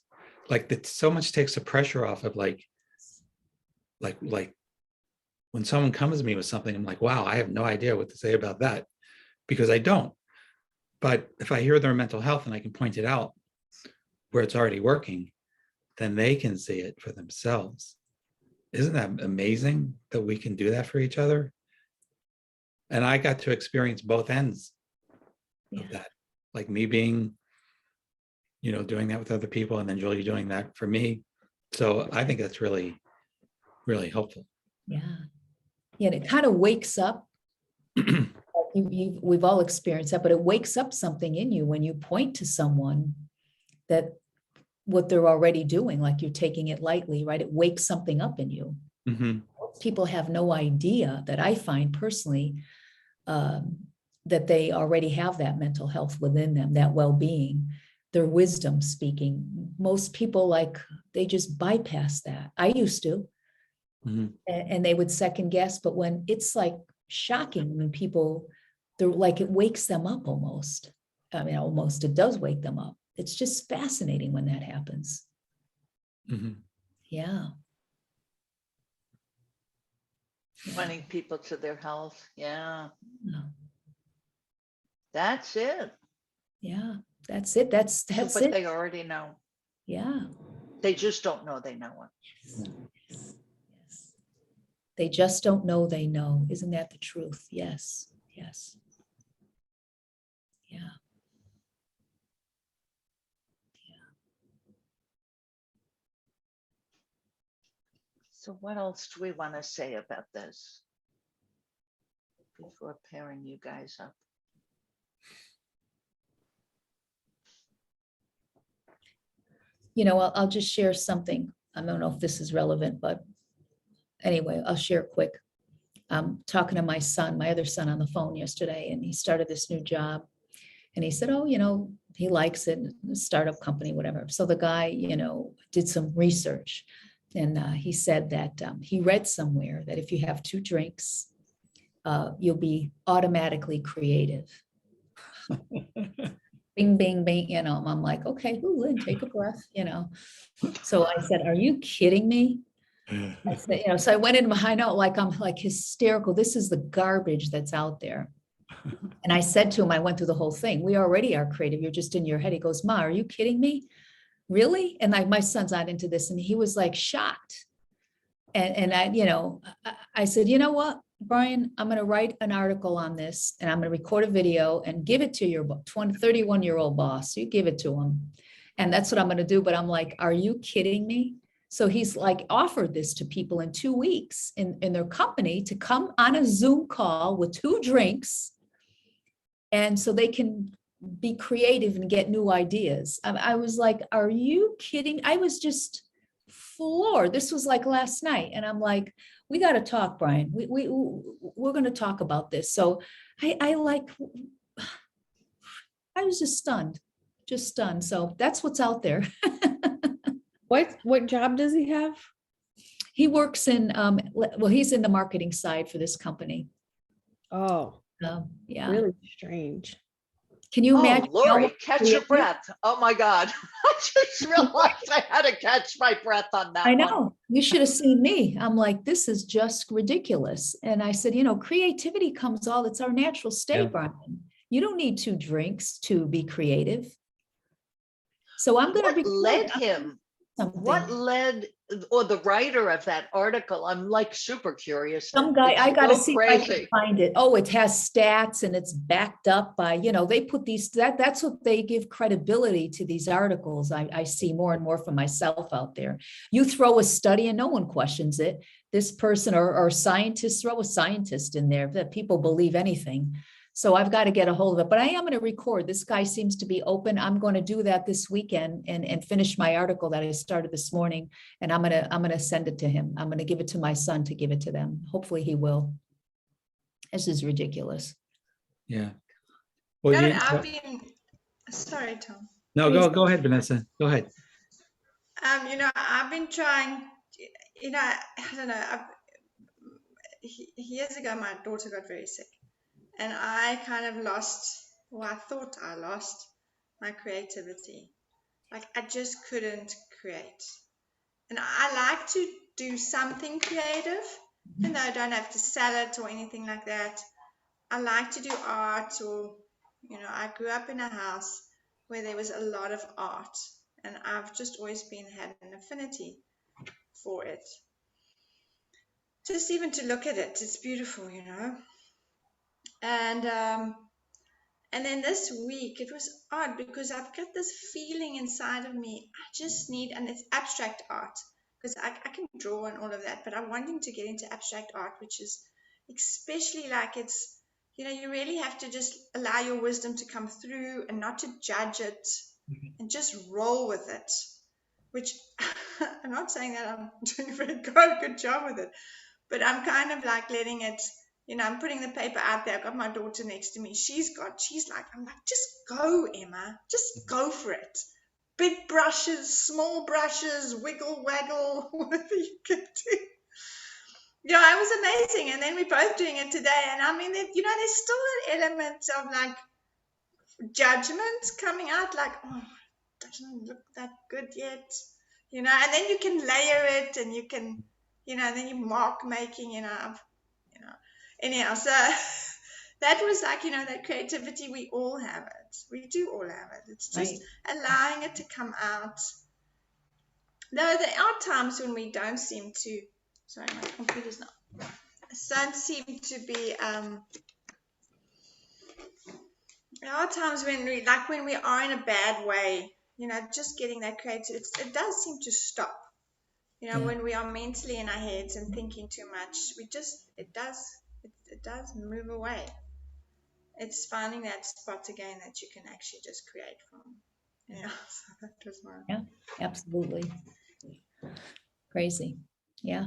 Like that so much takes the pressure off of like when someone comes to me with something, I'm like, wow, I have no idea what to say about that, because I don't. But if I hear their mental health and I can point it out where it's already working, then they can see it for themselves. Isn't that amazing that we can do that for each other? And I got to experience both ends of that. like me being, doing that with other people, and then Julie doing that for me. So I think that's really, really helpful. Yeah. Yeah, and it kind of wakes up. We've all experienced that, but it wakes up something in you when you point to someone that what they're already doing, like you're taking it lightly, right? It wakes something up in you. Mm-hmm. People have no idea that I find personally that they already have that mental health within them, that well-being, their wisdom speaking. Most people, like, they just bypass that. I used to. Mm-hmm. And they would second guess, but when it's like shocking when people, they're like, it wakes them up almost. I mean, almost, it does wake them up. It's just fascinating when that happens. Mm-hmm. Yeah. Pointing people to their health. Yeah, Yeah. that's it. Yeah. That's it. That's But it. they already know. Yeah. They just don't know they know it. Yes. Yes. Yes. They just don't know they know. Isn't that the truth? Yes. Yes. Yeah. So what else do we want to say about this before pairing you guys up? I'll just share something. I don't know if this is relevant, but anyway, I'll share quick. I'm talking to my son, my other son, on the phone yesterday, and he started this new job. And he said, oh, he likes it, startup company, whatever. So the guy, did some research. And he said that he read somewhere that if you have 2 drinks, you'll be automatically creative. Bing, bing, bing, I'm like, okay, Lynn, take a breath, So I said, are you kidding me? I said, so I went in behind out, like, I'm like hysterical. This is the garbage that's out there. And I said to him, I went through the whole thing. We already are creative. You're just in your head. He goes, Ma, are you kidding me? Really? And like, my son's not into this. And he was like shocked. And I said, you know what, Brian, I'm going to write an article on this, and I'm going to record a video and give it to your 31-year-old boss. You give it to him. And that's what I'm going to do. But I'm like, are you kidding me? So he's like offered this to people in 2 weeks in their company to come on a Zoom call with 2 drinks. And so they can be creative and get new ideas. I was like, are you kidding? I was just floored. This was like last night. And I'm like, we got to talk, Brian. We're going to talk about this. So I was just stunned. So that's what's out there. What job does he have? He works in, he's in the marketing side for this company. Oh, yeah. really strange. Can you Oh, imagine? Lori, catch your breath. Oh my God. I just realized I had to catch my breath on that I one. know. You should have seen me. I'm like, this is just ridiculous. And I said, creativity comes it's our natural state, Yeah. Brian. You don't need 2 drinks to be creative. So I'm going to What led him? What led, or the writer of that article? I'm like super curious. Some guy, It's I got to so see if I can crazy. find it. Oh, it has stats and it's backed up by, they put these, that's what they give credibility to these articles. I see more and more for myself out there. You throw a study and no one questions it. This person or scientists, throw a scientist in there that people believe anything. So I've got to get a hold of it, but I am going to record. This guy seems to be open. I'm going to do that this weekend and finish my article that I started this morning. And I'm going to send it to him. I'm going to give it to my son to give it to them. Hopefully he will. This is ridiculous. Yeah. Well, No, I've been, sorry, Tom. no, go ahead, Vanessa. Go ahead. I've been trying, I don't know, years ago, my daughter got very sick. And I kind of I thought I lost my creativity. Like, I just couldn't create. And I like to do something creative, even though I don't have to sell it or anything like that. I like to do art, or, I grew up in a house where there was a lot of art, and I've just always had an affinity for it. Just even to look at it, it's beautiful, And And then this week, it was odd because I've got this feeling inside of me. I just need, and it's abstract art, because I can draw and all of that, but I'm wanting to get into abstract art, which is especially like it's, you really have to just allow your wisdom to come through and not to judge it and just roll with it, which I'm not saying that I'm doing a very good job with it, but I'm kind of like letting it, I'm putting the paper out there. I've got my daughter next to me. I'm like, just go, Emma. Just go for it. Big brushes, small brushes, wiggle, waggle, whatever you can do. It was amazing. And then we're both doing it today. And I mean, there's still an element of like judgment coming out, like, oh, it doesn't look that good yet. And then you can layer it and you can, then you mark making, anyhow, so that was like, that creativity, we all have it. We do all have it. It's just allowing it to come out. Though there are times when we don't seem to, sorry, my computer's not, don't seem to be, there are times when we are in a bad way, just getting that creative, it does seem to stop. When we are mentally in our heads and thinking too much, it does move away. It's finding that spot again that you can actually just create from. So that was mine. Yeah, absolutely. Crazy. Yeah.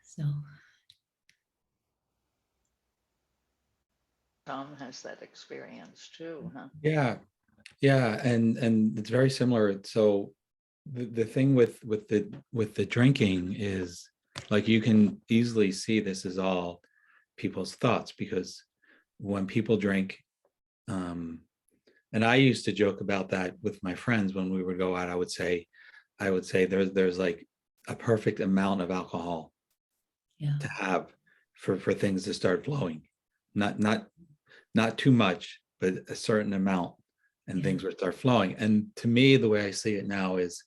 So. Tom has that experience too, huh? Yeah, yeah, and it's very similar. So the thing with the drinking is, like, you can easily see this is all people's thoughts, because when people drink, and I used to joke about that with my friends when we would go out. I would say there's like a perfect amount of alcohol to have for things to start flowing, not too much, but a certain amount, and things would start flowing. And to me, the way I see it now is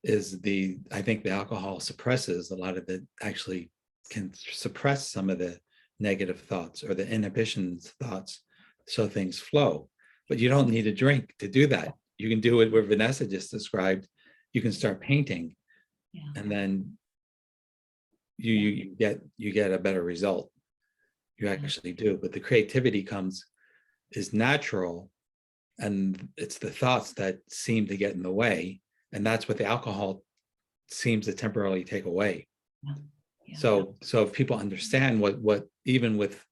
I think the alcohol suppresses a lot of actually can suppress some of the negative thoughts or the inhibitions thoughts, so things flow. But you don't need a drink to do that. You can do it where Vanessa just described. You can start painting, and then you get a better result. You actually do. But the creativity is natural, and it's the thoughts that seem to get in the way, and that's what the alcohol seems to temporarily take away. So if people understand what even with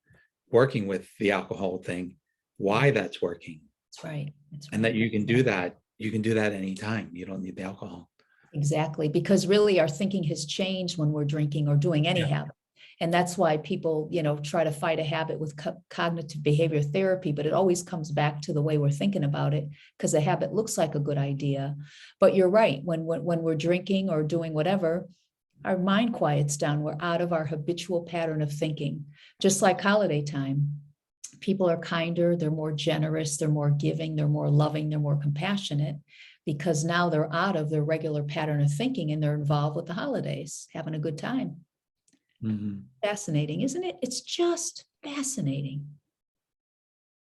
working with the alcohol thing, why that's working, That's right. and that you can do that anytime. You don't need the alcohol. Exactly, because really our thinking has changed when we're drinking or doing any habit. And that's why people, try to fight a habit with cognitive behavior therapy, but it always comes back to the way we're thinking about it, because the habit looks like a good idea. But you're right, when we're drinking or doing whatever, our mind quiets down. We're out of our habitual pattern of thinking. Just like holiday time, people are kinder, they're more generous, they're more giving, they're more loving, they're more compassionate, because now they're out of their regular pattern of thinking and they're involved with the holidays, having a good time. Mm-hmm. Fascinating, isn't it? It's just fascinating.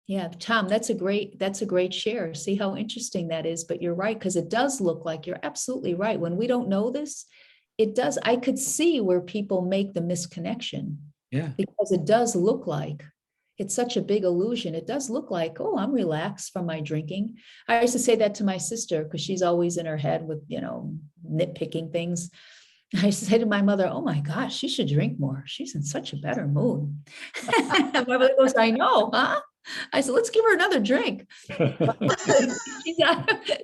Yeah, Tom, that's a great share. See how interesting that is. But you're right, because it does look like, you're absolutely right. When we don't know this, it does. I could see where people make the misconnection. Yeah. Because it does look like, it's such a big illusion. It does look like, oh, I'm relaxed from my drinking. I used to say that to my sister, because she's always in her head with, nitpicking things. I used to say to my mother, oh my gosh, she should drink more. She's in such a better mood. My mother goes, I know, huh? I said, let's give her another drink.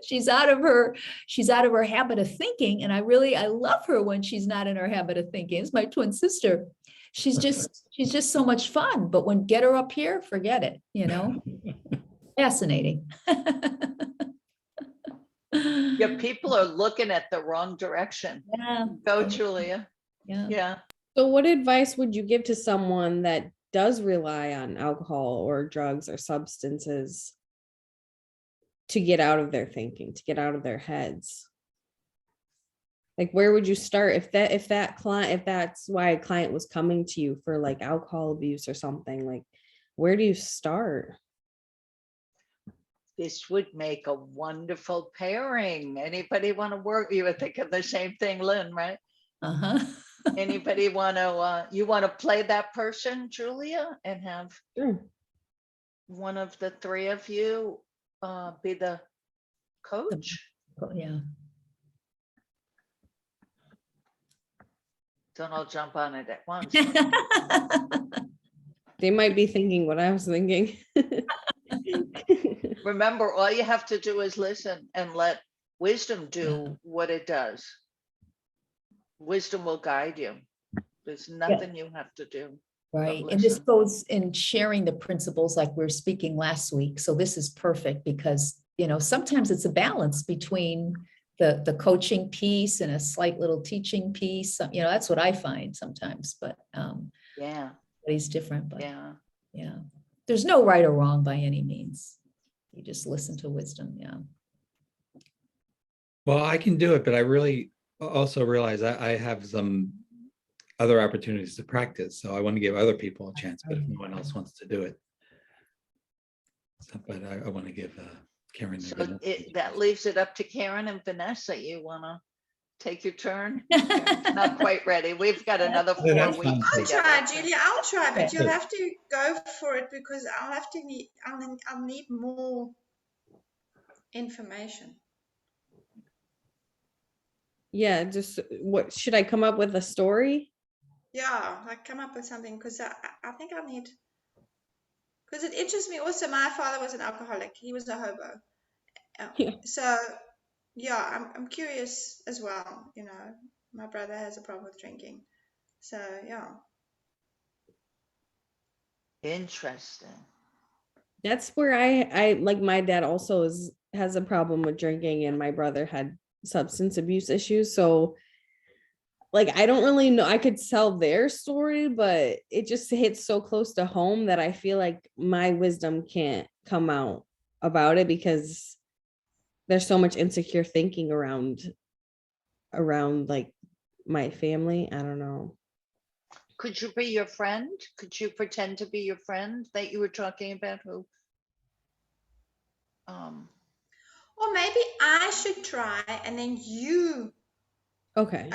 she's out of her habit of thinking. And I love her when she's not in her habit of thinking. It's my twin sister. She's just so much fun. But when get her up here, forget it, Fascinating. Yeah, people are looking at the wrong direction. Yeah. Go, Julia. Yeah. Yeah. So what advice would you give to someone that does rely on alcohol or drugs or substances to get out of their thinking, to get out of their heads? Like, where would you start if that's why a client was coming to you for like alcohol abuse or something? Like, where do you start? This would make a wonderful pairing. Anybody want to work? You would think of the same thing, Lynn, right? Uh-huh. Anybody want to, you want to play that person, Julia, and have Sure. one of the three of you be the coach? Yeah. Don't all jump on it at once. They might be thinking what I was thinking. Remember, all you have to do is listen and let wisdom do what it does. Wisdom will guide you. There's nothing you have to do. Right. but And this listen. goes in sharing the principles like we were speaking last week. So this is perfect because, you know, sometimes it's a balance between the coaching piece and a slight little teaching piece. You know, that's what I find sometimes, but Yeah, he's different, but yeah. yeah. There's no right or wrong by any means. You just listen to wisdom. Yeah. Well, I can do it, but I really also realize I have some other opportunities to practice. So I want to give other people a chance, but if no one else wants to do it. So, but I want to give Karen. So the that leaves it up to Karen and Vanessa. You want to take your turn? Karen's not quite ready. We've got another Yeah, 4 that's fine. weeks I'll together. try, Julia. I'll try, but you'll Good. have to go for it because I'll have to need. I'll need more information. Yeah, just what should I come up with a story? Yeah, like come up with something because I think I need. Because it interests me also. My father was an alcoholic. He was a hobo. Yeah. So yeah, I'm curious as well. You know, my brother has a problem with drinking. So yeah. Interesting. That's where I like my dad also has a problem with drinking and my brother had substance abuse issues. So like I don't really know. I could tell their story, but it just hits so close to home that I feel like my wisdom can't come out about it because there's so much insecure thinking around like my family. I don't know. Could you be your friend? Could you pretend to be your friend that you were talking about who? Or maybe I should try, and then you Okay.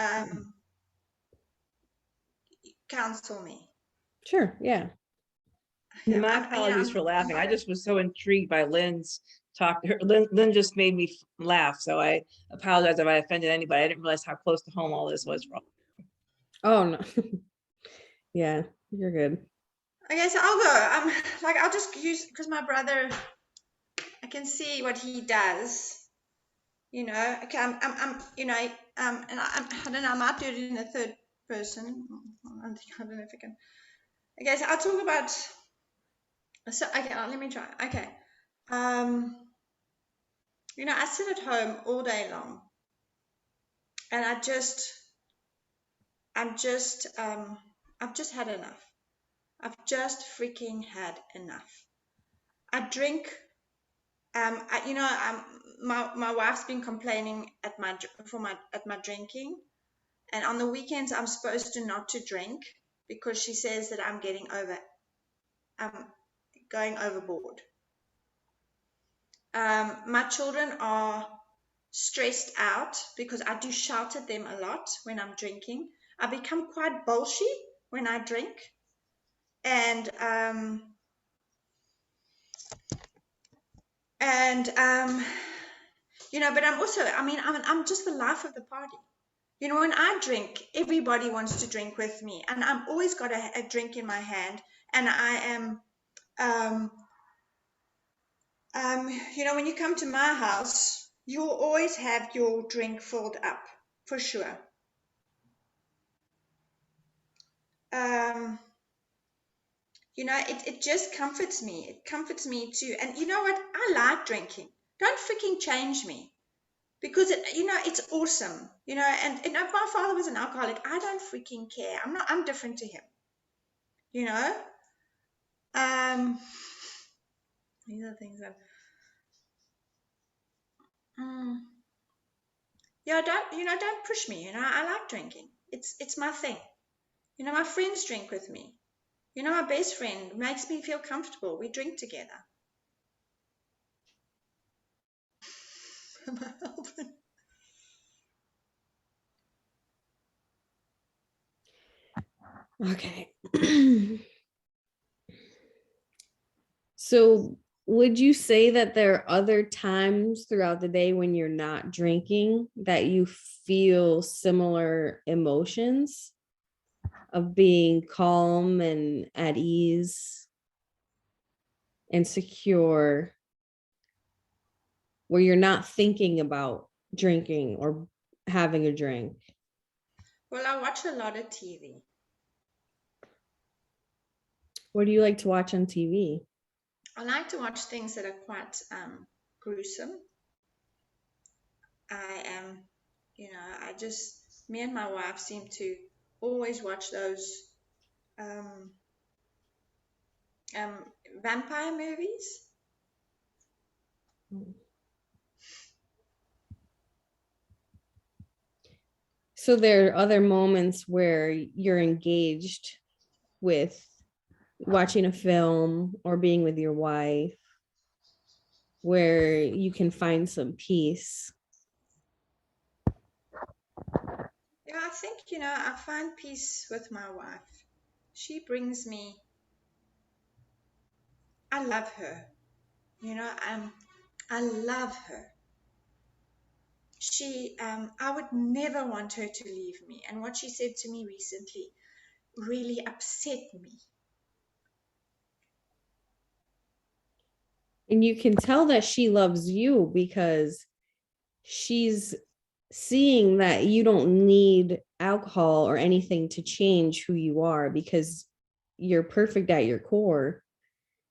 counsel me. Sure. Yeah. And Yeah, my apologies for laughing. I just was so intrigued by Lynn's talk. Lynn just made me laugh. So I apologize if I offended anybody. I didn't realize how close to home all this was from. Oh no. Yeah, you're good. Okay, so I'll go. Like I'll just use because my brother, I can see what he does. You know, okay, you know, and I don't know. I might do it in a third person. I don't know if I can. Okay, so I'll talk about. So okay, let me try. Okay, you know, I sit at home all day long, and I've just had enough. I've just freaking had enough. I drink. You know, my wife's been complaining at my drinking, and on the weekends I'm supposed to not to drink because she says that I'm going overboard. My children are stressed out because I do shout at them a lot when I'm drinking. I become quite bolshy when I drink, and you know, but I'm also, I mean, I'm just the life of the party. You know, when I drink, everybody wants to drink with me, and I'm always got a drink in my hand, and I am, you know, when you come to my house, you'll always have your drink filled up, for sure. You know, it just comforts me. It comforts me too. And you know what? I like drinking. Don't freaking change me. Because you know, it's awesome. You know, and if my father was an alcoholic, I don't freaking care. I'm different to him. You know? These are things that yeah, don't push me. You know, I like drinking. It's my thing. You know, my friends drink with me. You know, my best friend makes me feel comfortable. We drink together. Am I helping? Okay. So, would you say that there are other times throughout the day when you're not drinking that you feel similar emotions of being calm and at ease and secure, where you're not thinking about drinking or having a drink? Well, I watch a lot of TV. What do you like to watch on TV? I like to watch things that are quite gruesome. I am, me and my wife seem to always watch those um, um, vampire movies. So there are other moments where you're engaged with watching a film or being with your wife where you can find some peace. Yeah, I think, I find peace with my wife. She brings me, I love her. I love her. I would never want her to leave me. And what she said to me recently really upset me. And you can tell that she loves you because she's seeing that you don't need alcohol or anything to change who you are, because you're perfect at your core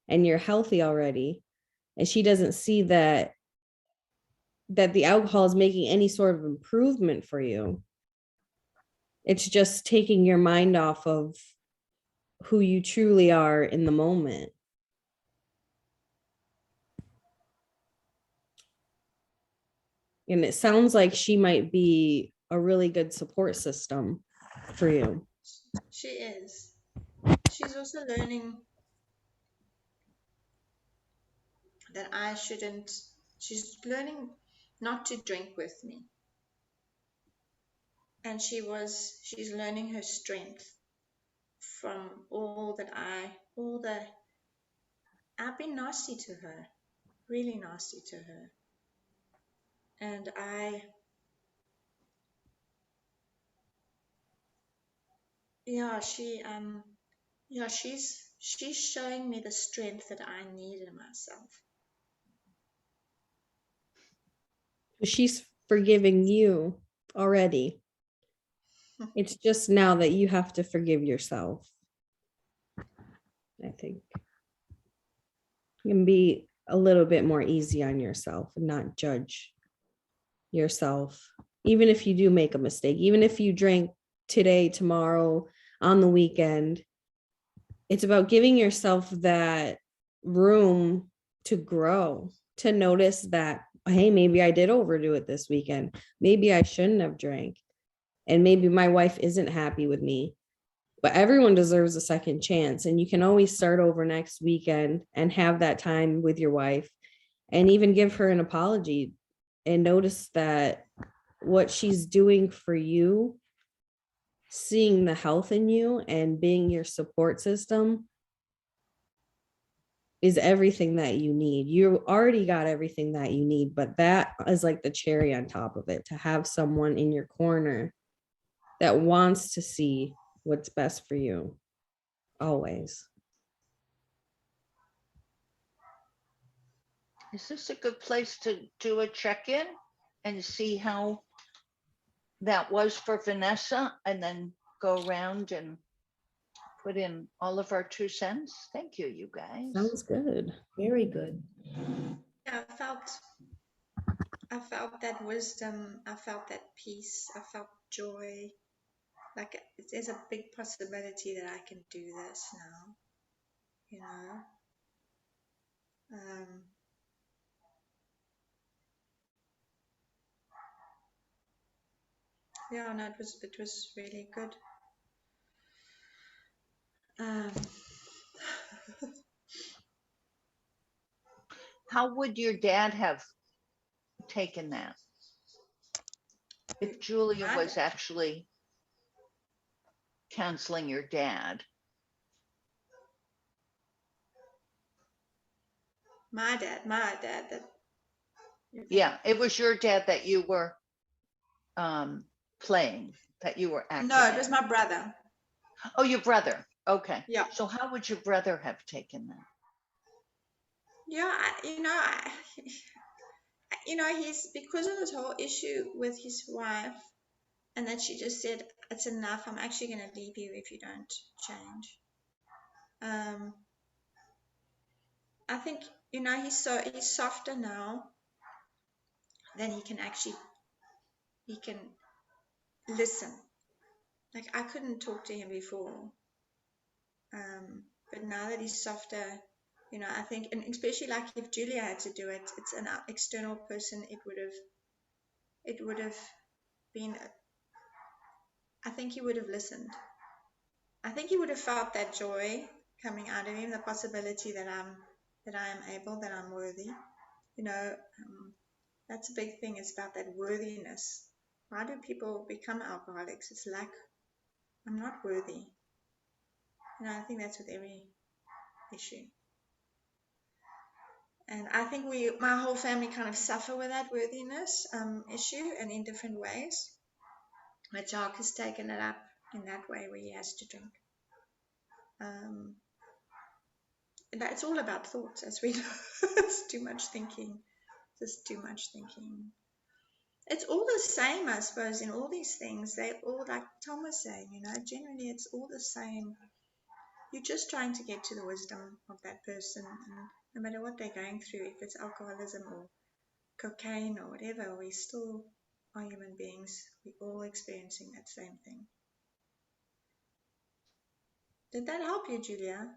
and you're healthy already. And she doesn't see that the alcohol is making any sort of improvement for you. It's just taking your mind off of who you truly are in the moment. And it sounds like she might be a really good support system for you. She is. She's also learning that I shouldn't, she's learning not to drink with me. And she's learning her strength from I've been nasty to her, really nasty to her. And yeah, she's showing me the strength that I need in myself. She's forgiving you already. It's just now that you have to forgive yourself. I think you can be a little bit more easy on yourself and not judge yourself. Even if you do make a mistake, even if you drink today, tomorrow, on the weekend, it's about giving yourself that room to grow, to notice that, hey, maybe I did overdo it this weekend. Maybe I shouldn't have drank. And maybe my wife isn't happy with me. But everyone deserves a second chance. And you can always start over next weekend and have that time with your wife and even give her an apology and notice that what she's doing for you, seeing the health in you and being your support system, is everything that you need. You already got everything that you need, but that is like the cherry on top of it, to have someone in your corner that wants to see what's best for you always. Is this a good place to do a check-in and see how that was for Vanessa and then go around and put in all of our 2 cents? Thank you, you guys. Sounds good. Very good. Yeah, I felt that wisdom, I felt that peace, I felt joy. Like there's a big possibility that I can do this now, you know. Um, yeah, no, it was really good. How would your dad have taken that if Julia My was dad. actually counseling your dad? My dad. That you think. Yeah, it was your dad that you were playing, that you were acting. No, it was as. my brother. Oh, your brother. Okay. Yeah. So how would your brother have taken that? Yeah, he's because of this whole issue with his wife, and that she just said, "It's enough. I'm actually going to leave you if you don't change." I think he's softer now. Then he can listen. Like I couldn't talk to him before, but now that he's softer, I think, and especially like if Julia had to do it, it's an external person. It would have been. I think he would have listened. I think he would have felt that joy coming out of him, the possibility that I am able, that I'm worthy. That's a big thing. It's about that worthiness. Why do people become alcoholics? It's like, I'm not worthy. I think that's with every issue. And I think my whole family kind of suffer with that worthiness issue, and in different ways. My Jock has taken it up in that way where he has to drink. It's all about thoughts, as we know. It's too much thinking. Just too much thinking. It's all the same, I suppose, in all these things. They all, like Tom was saying, generally it's all the same. You're just trying to get to the wisdom of that person, and no matter what they're going through, if it's alcoholism or cocaine or whatever, we still are human beings. We're all experiencing that same thing. Did that help you, Julia?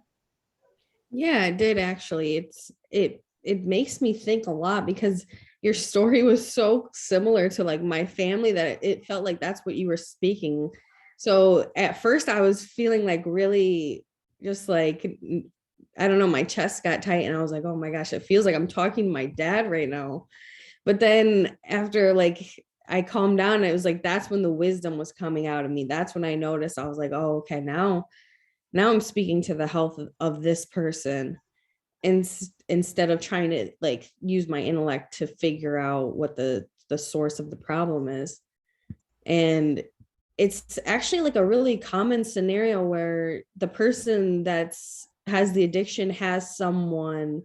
Yeah, it did actually. It makes me think a lot because your story was so similar to like my family that it felt like that's what you were speaking. So at first I was feeling like really just like, I don't know, my chest got tight and I was like, oh my gosh, it feels like I'm talking to my dad right now. But then after like I calmed down, it was like that's when the wisdom was coming out of me. That's when I noticed. I was like, oh, okay, now I'm speaking to the health of this person, instead of trying to like use my intellect to figure out what the source of the problem is. And it's actually like a really common scenario where the person that's has the addiction has someone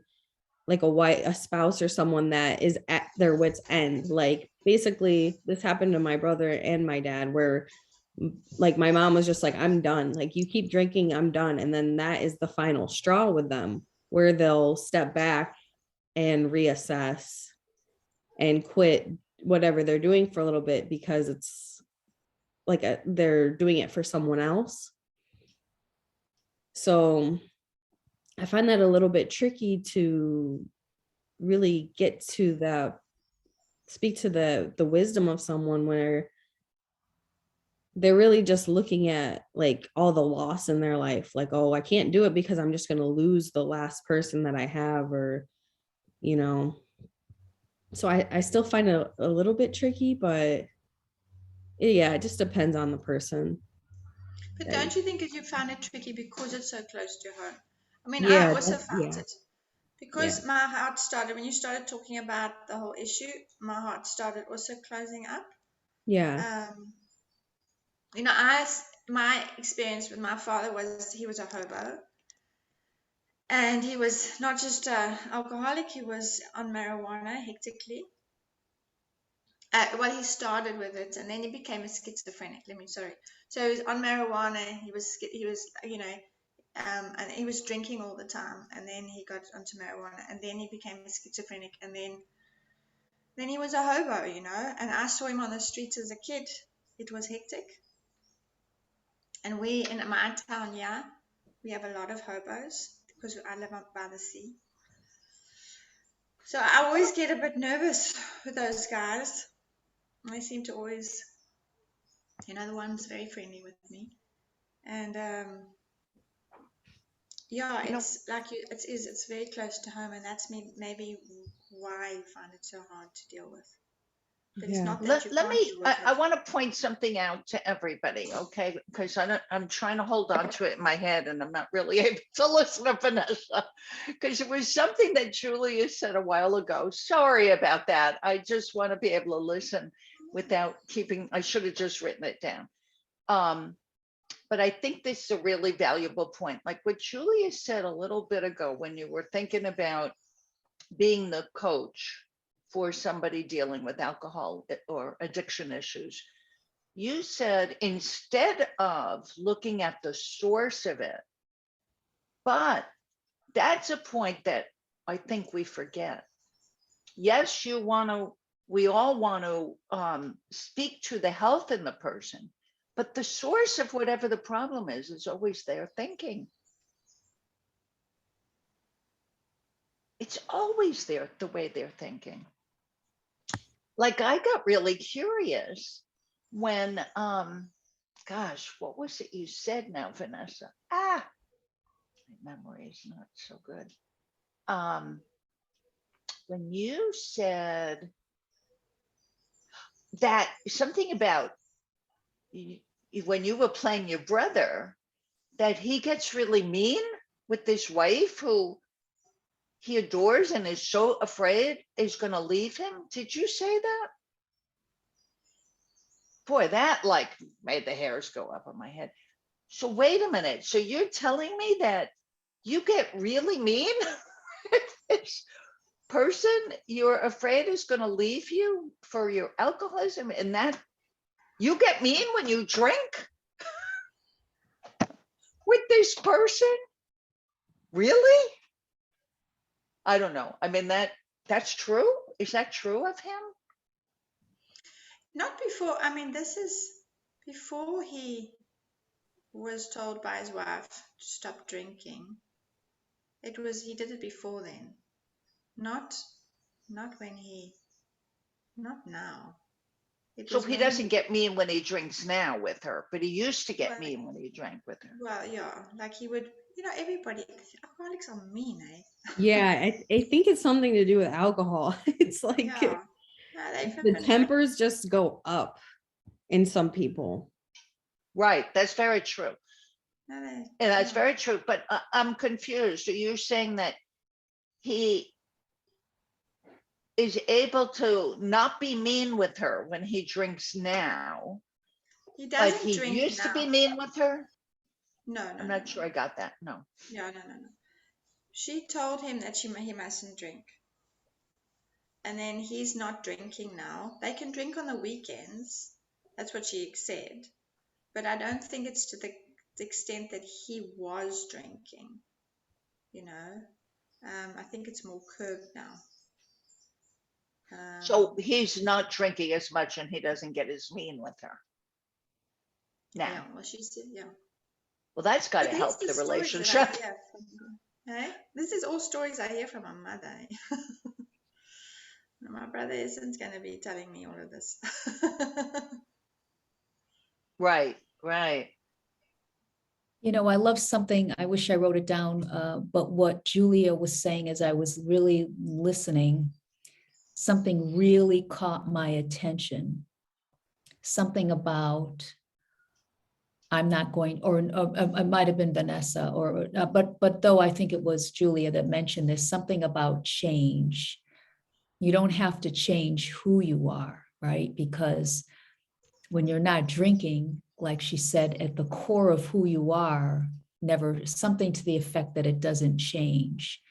like a spouse or someone that is at their wits end. Like basically this happened to my brother and my dad, where like my mom was just like, I'm done, like you keep drinking, I'm done. And then that is the final straw with them, where they'll step back and reassess and quit whatever they're doing for a little bit because it's like they're doing it for someone else. So I find that a little bit tricky to really get to speak to the wisdom of someone where they're really just looking at like all the loss in their life, like, oh, I can't do it because I'm just going to lose the last person that I have, or so I still find it a little bit tricky, but yeah, it just depends on the person. But don't you think that you found it tricky because it's so close to home? I mean, I Yeah, also found yeah, it because my heart started, when you started talking about the whole issue, my heart started also closing up. yeah, My experience with my father was he was a hobo, and he was not just an alcoholic, he was on marijuana hectically. Well, he started with it, and then he became a schizophrenic. So he was on marijuana. He was, and he was drinking all the time. And then he got onto marijuana, and then he became a schizophrenic, and then he was a hobo, And I saw him on the streets as a kid. It was hectic. And we in my town, we have a lot of hobos because I live up by the sea. So I always get a bit nervous with those guys. They seem to always, the one's very friendly with me. And Yeah, You know, it's like you, it's very close to home, and that's maybe why you find it so hard to deal with. But it's Yeah. not that you let can't me, deal with I it. want to point something out to everybody, okay? Because I'm trying to hold on to it in my head and I'm not really able to listen to Vanessa. Because it was something that Julia said a while ago. Sorry about that. I just want to be able to listen without keeping, I should have just written it down. But I think this is a really valuable point. Like what Julia said a little bit ago, when you were thinking about being the coach for somebody dealing with alcohol or addiction issues, you said instead of looking at the source of it, but that's a point that I think we forget. Yes, you want to, we all want to speak to the health in the person, but the source of whatever the problem is always their thinking. It's always there, the way they're thinking. Like I got really curious when, gosh, what was it you said now, Vanessa? My memory is not so good. When you said that something about when you were playing your brother, that he gets really mean with this wife who he adores and is so afraid is going to leave him. Did you say that? Boy, that like made the hairs go up on my head. So wait a minute. So you're telling me that you get really mean? This person you're afraid is going to leave you for your alcoholism, and that you get mean when you drink with this person? Really? I don't know. I mean, that's true. Is that true of him? Not before. I mean, this is before he was told by his wife to stop drinking. He did it before then. Not when he, not now. It So was he when doesn't he, get mean when he drinks now with her, but he used to get well, mean when he drank with her. well, yeah, like he would, everybody, alcoholics are mean, eh? Yeah, I think it's something to do with alcohol. It's like Yeah. No, they the flipping like, tempers just go up in some people. Right. That's very true. no, they, And that's yeah. very true. But I'm confused. Are you saying that he is able to not be mean with her when he drinks now, He but doesn't he drink used to now. be mean with her? No, no, I'm no, not no. sure I got that. No. Yeah, no, no, no. She told him that he mustn't drink. And then he's not drinking now. They can drink on the weekends. That's what she said. But I don't think it's to the extent that he was drinking, you know. I think it's more curbed now. So he's not drinking as much and he doesn't get as mean with her now. Yeah, well, she said, yeah. Well, that's got to But these help are the the stories that I relationship. hear from, hey? This is all stories I hear from my mother. My brother isn't going to be telling me all of this. Right, right. You know, I love something, I wish I wrote it down, but what Julia was saying as I was really listening, something really caught my attention. Something about, I'm not going, or it might have been Vanessa, or but though I think it was Julia that mentioned this, something about change. You don't have to change who you are, right? Because when you're not drinking, like she said, at the core of who you are, never, something to the effect that it doesn't change.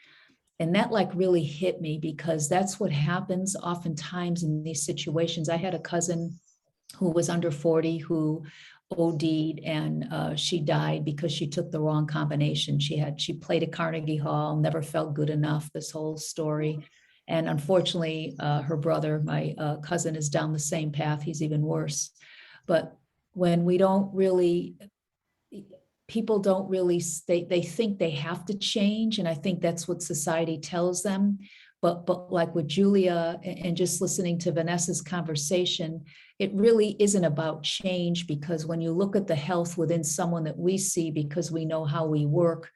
And that like really hit me, because that's what happens oftentimes in these situations. I had a cousin who was under 40 who OD'd, and she died because she took the wrong combination. She played at Carnegie Hall, never felt good enough, this whole story. And unfortunately, her brother, my cousin, is down the same path. He's even worse. But when we don't really, people don't really, they think they have to change. And I think that's what society tells them. But like with Julia and just listening to Vanessa's conversation, it really isn't about change, because when you look at the health within someone that we see, because we know how we work,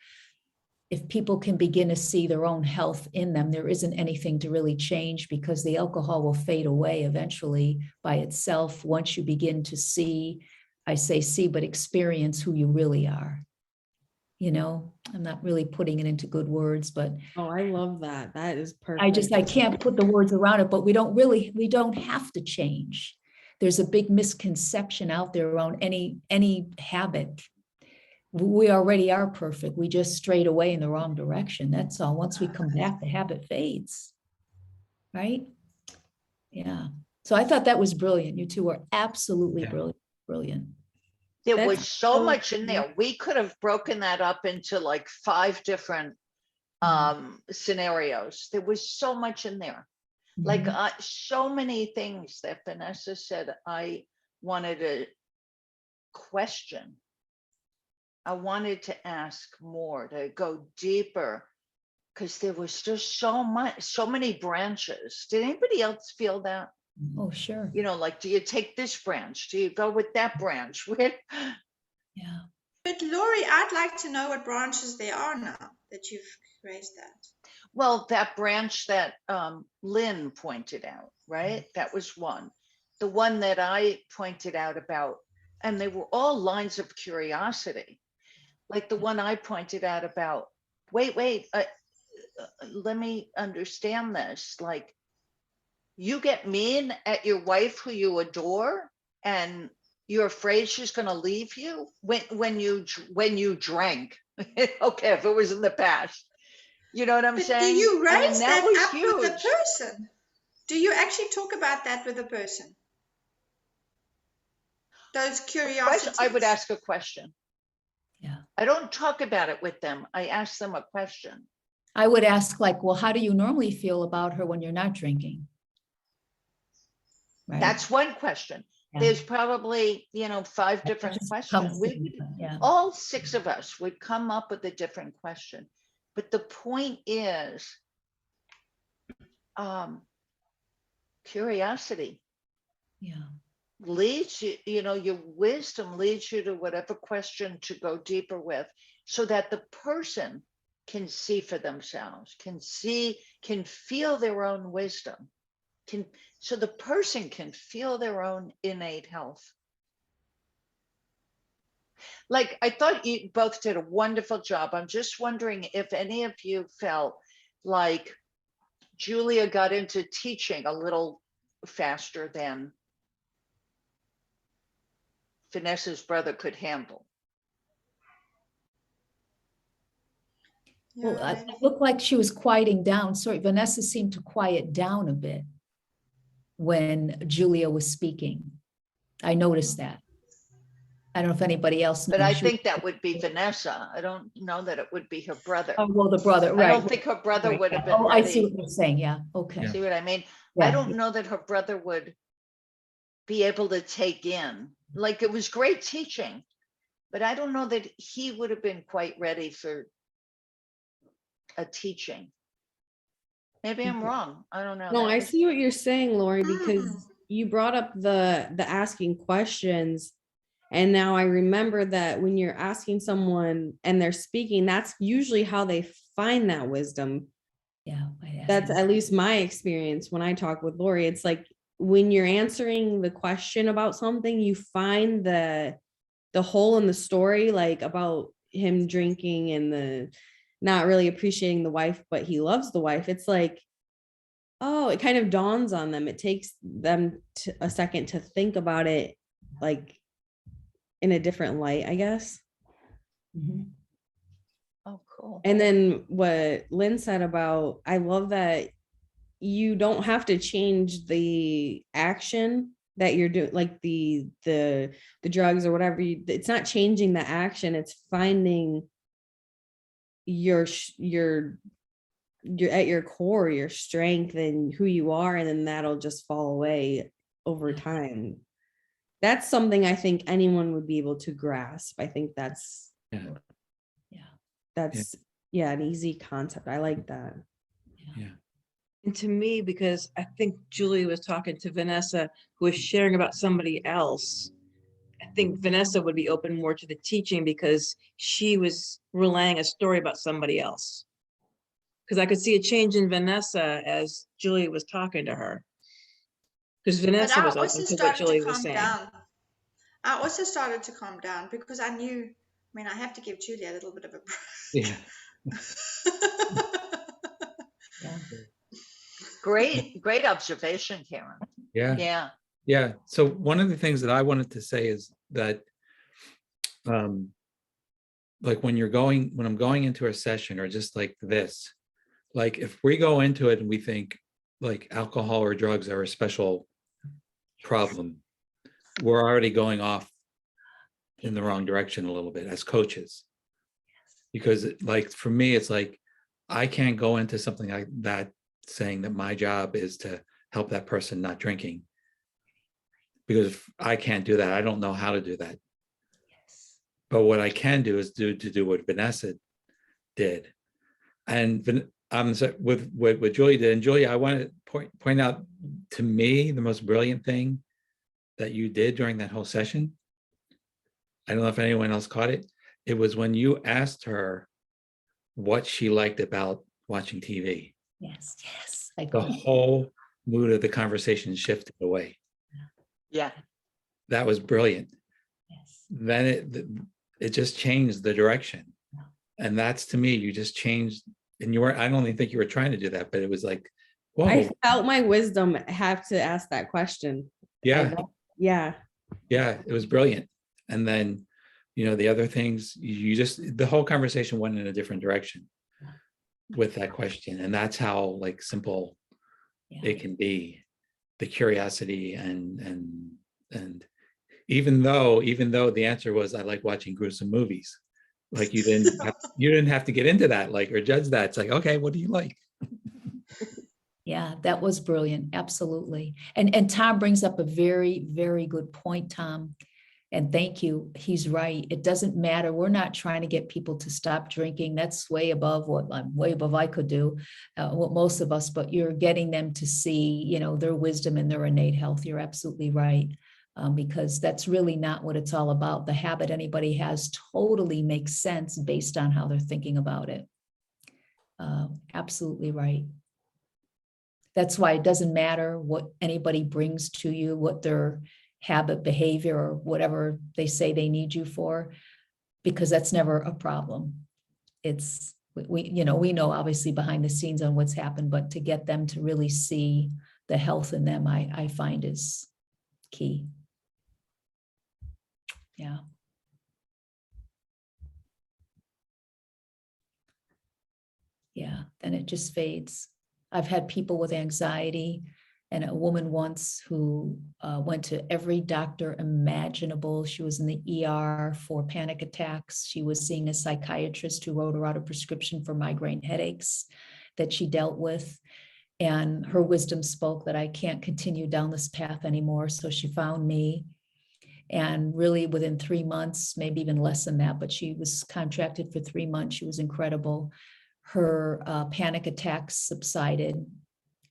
if people can begin to see their own health in them, there isn't anything to really change, because the alcohol will fade away eventually by itself once you begin to see, I say see, but experience who you really are. You know, I'm not really putting it into good words, but Oh, I love that. That is perfect. I can't put the words around it, but we don't have to change. There's a big misconception out there around any habit. We already are perfect. We just strayed away in the wrong direction. That's all. Once we come back, the habit fades. Right? Yeah. So I thought that was brilliant. You two were absolutely Yeah. brilliant. Brilliant. There That's was so so much in cool. there. We could have broken that up into like 5 different scenarios. There was so much in there. Like Mhm. so many things that Vanessa said I wanted to question. I wanted to ask more, to go deeper, because there was just so much, so many branches. Did anybody else feel that? Oh, sure. You know, like, do you take this branch? Do you go with that branch? Yeah. But Lori, I'd like to know what branches there are now that you've raised that. Well, that branch that Lynn pointed out, right? That was one. The one that I pointed out about, and they were all lines of curiosity. Like the one I pointed out about, wait, let me understand this. Like, you get mean at your wife who you adore, and you're afraid she's going to leave you when you drank. Okay, if it was in the past. You know what I'm But do saying? you I mean, raise that that was up with the huge. person? Do you actually talk about that with the person? Those curiosities. I would ask a question. Yeah. I don't talk about it with them. I ask them a question. I would ask, like, well, how do you normally feel about her when you're not drinking? Right. That's one question. Yeah. There's probably, 5 That different just questions. comes to- yeah. All 6 of us would come up with a different question. But the point is, curiosity Yeah. leads you, your wisdom leads you to whatever question to go deeper with, so that the person can see for themselves, can feel their own wisdom, so the person can feel their own innate health. Like, I thought you both did a wonderful job. I'm just wondering if any of you felt like Julia got into teaching a little faster than Vanessa's brother could handle. Well, Yeah, it looked like she was quieting down. Sorry, Vanessa seemed to quiet down a bit when Julia was speaking. I noticed that. I don't know if anybody else But I knows. think that would be Vanessa. I don't know that it would be her brother. Oh, well, the brother, I right. don't think her brother Right, would yeah. have been Oh, I see what ready. you're saying. Yeah. Okay. Yeah. See what I mean? Yeah, I don't know that her brother would be able to take in. Like, it was great teaching, but I don't know that he would have been quite ready for a teaching. Maybe I'm wrong. I don't know. No, That I was, see what you're saying, Lori, Mm. because you brought up the asking questions. And now I remember that when you're asking someone and they're speaking, that's usually how they find that wisdom. yeah. That's at least my experience when I talk with Lori. It's like when you're answering the question about something, you find the hole in the story, like about him drinking and the not really appreciating the wife, but he loves the wife. It's like, oh, it kind of dawns on them. It takes them a second to think about it, like in a different light, I guess. Mhm. oh, cool. And then what Lynn said about, I love that you don't have to change the action that you're doing, like the drugs or whatever. It's not changing the action. It's finding your at your core, your strength and who you are, and then that'll just fall away over time. That's something I think anyone would be able to grasp. I think that's Yeah. an easy concept. I like that. Yeah. And to me, because I think Julie was talking to Vanessa, who was sharing about somebody else. I think Vanessa would be open more to the teaching because she was relaying a story about somebody else. Because I could see a change in Vanessa as Julie was talking to her. Because But Vanessa I was also open to what started to Julie was calm saying. down. I also started to calm down because I knew, I mean, I have to give Julie a little bit of a Yeah. break. Yeah. Great observation, Karen. Yeah. Yeah. Yeah. So one of the things that I wanted to say is that, like when I'm going into a session or just like this, like if we go into it and we think like alcohol or drugs are a special problem, we're already going off in the wrong direction a little bit as coaches. Because like for me, it's like I can't go into something like that saying that my job is to help that person not drinking. Because if I can't do that, I don't know how to do that. But what I can do is do what Vanessa did. And with Julia did. And Julia, I want to point out to me the most brilliant thing that you did during that whole session. I don't know if anyone else caught it. It was when you asked her what she liked about watching TV. Yes. The whole mood of the conversation shifted away. Yeah. That was brilliant. Yes. Then it just changed the direction. And that's, to me, you just changed. And I don't even think you were trying to do that, but it was like, whoa. I felt my wisdom have to ask that question. Yeah. Yeah. Yeah, it was brilliant. And then, the other things, the whole conversation went in a different direction with that question. And that's how like simple it can be, the curiosity and even though the answer was, I like watching gruesome movies. Like you didn't have to get into that, like, or judge that. It's like, okay, what do you like? Yeah, that was brilliant. Absolutely. And Tom brings up a very, very good point, Tom. And thank you. He's right. It doesn't matter. We're not trying to get people to stop drinking. That's way above I could do, what most of us, but you're getting them to see, their wisdom and their innate health. You're absolutely right. Because that's really not what it's all about. The habit anybody has totally makes sense based on how they're thinking about it. Absolutely right. That's why it doesn't matter what anybody brings to you, what their habit, behavior, or whatever they say they need you for, because that's never a problem. It's, we know obviously behind the scenes on what's happened, but to get them to really see the health in them, I find is key. Yeah. Yeah, then it just fades. I've had people with anxiety, and a woman once who went to every doctor imaginable. She was in the ER for panic attacks. She was seeing a psychiatrist who wrote her out a prescription for migraine headaches that she dealt with. And her wisdom spoke that I can't continue down this path anymore. So she found me. And really within 3 months, maybe even less than that, but she was contracted for 3 months. She was incredible. Her panic attacks subsided.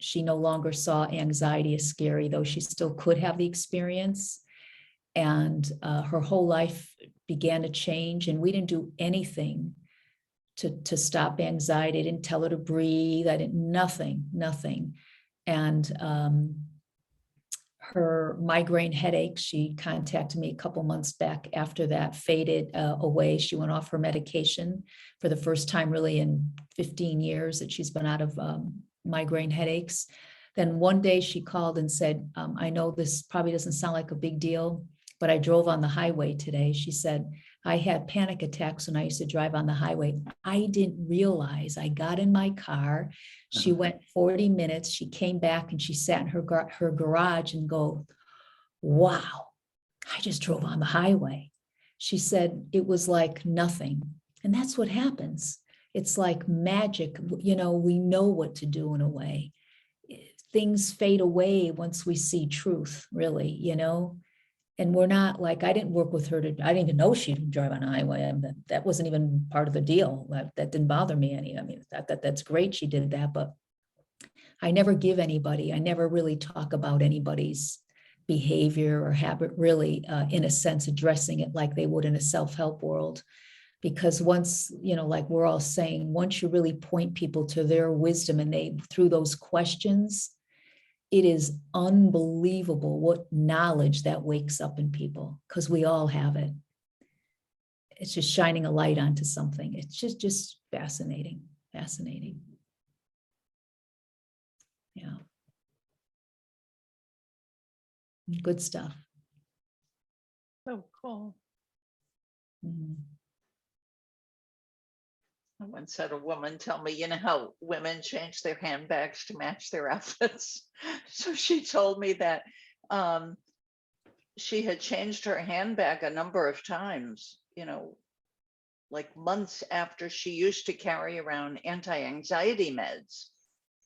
She no longer saw anxiety as scary, though she still could have the experience. And her whole life began to change. And we didn't do anything to stop anxiety. I didn't tell her to breathe. I didn't, nothing. And her migraine headache, she contacted me a couple months back after that, faded away. She went off her medication for the first time really in 15 years that she's been out of migraine headaches. Then one day she called and said, I know this probably doesn't sound like a big deal, but I drove on the highway today. She said, I had panic attacks when I used to drive on the highway. I didn't realize. I got in my car. She went 40 minutes. She came back and she sat in her garage and go, wow, I just drove on the highway. She said it was like nothing. And that's what happens. It's like magic. We know what to do in a way. Things fade away once we see truth, really, And we're not like, I didn't work with her I didn't even know she would drive on a highway. I mean, that wasn't even part of the deal. That didn't bother me any. I mean, that's great she did that, but I never give anybody, I never really talk about anybody's behavior or habit, really, in a sense, addressing it like they would in a self-help world. Because once, like we're all saying, once you really point people to their wisdom and they, through those questions, it is unbelievable what knowledge that wakes up in people, because we all have it. It's just shining a light onto something. It's just fascinating, fascinating. Yeah. Good stuff. So cool. Mhm. I once had a woman tell me, you know how women change their handbags to match their outfits. So she told me that she had changed her handbag a number of times, like months after she used to carry around anti-anxiety meds,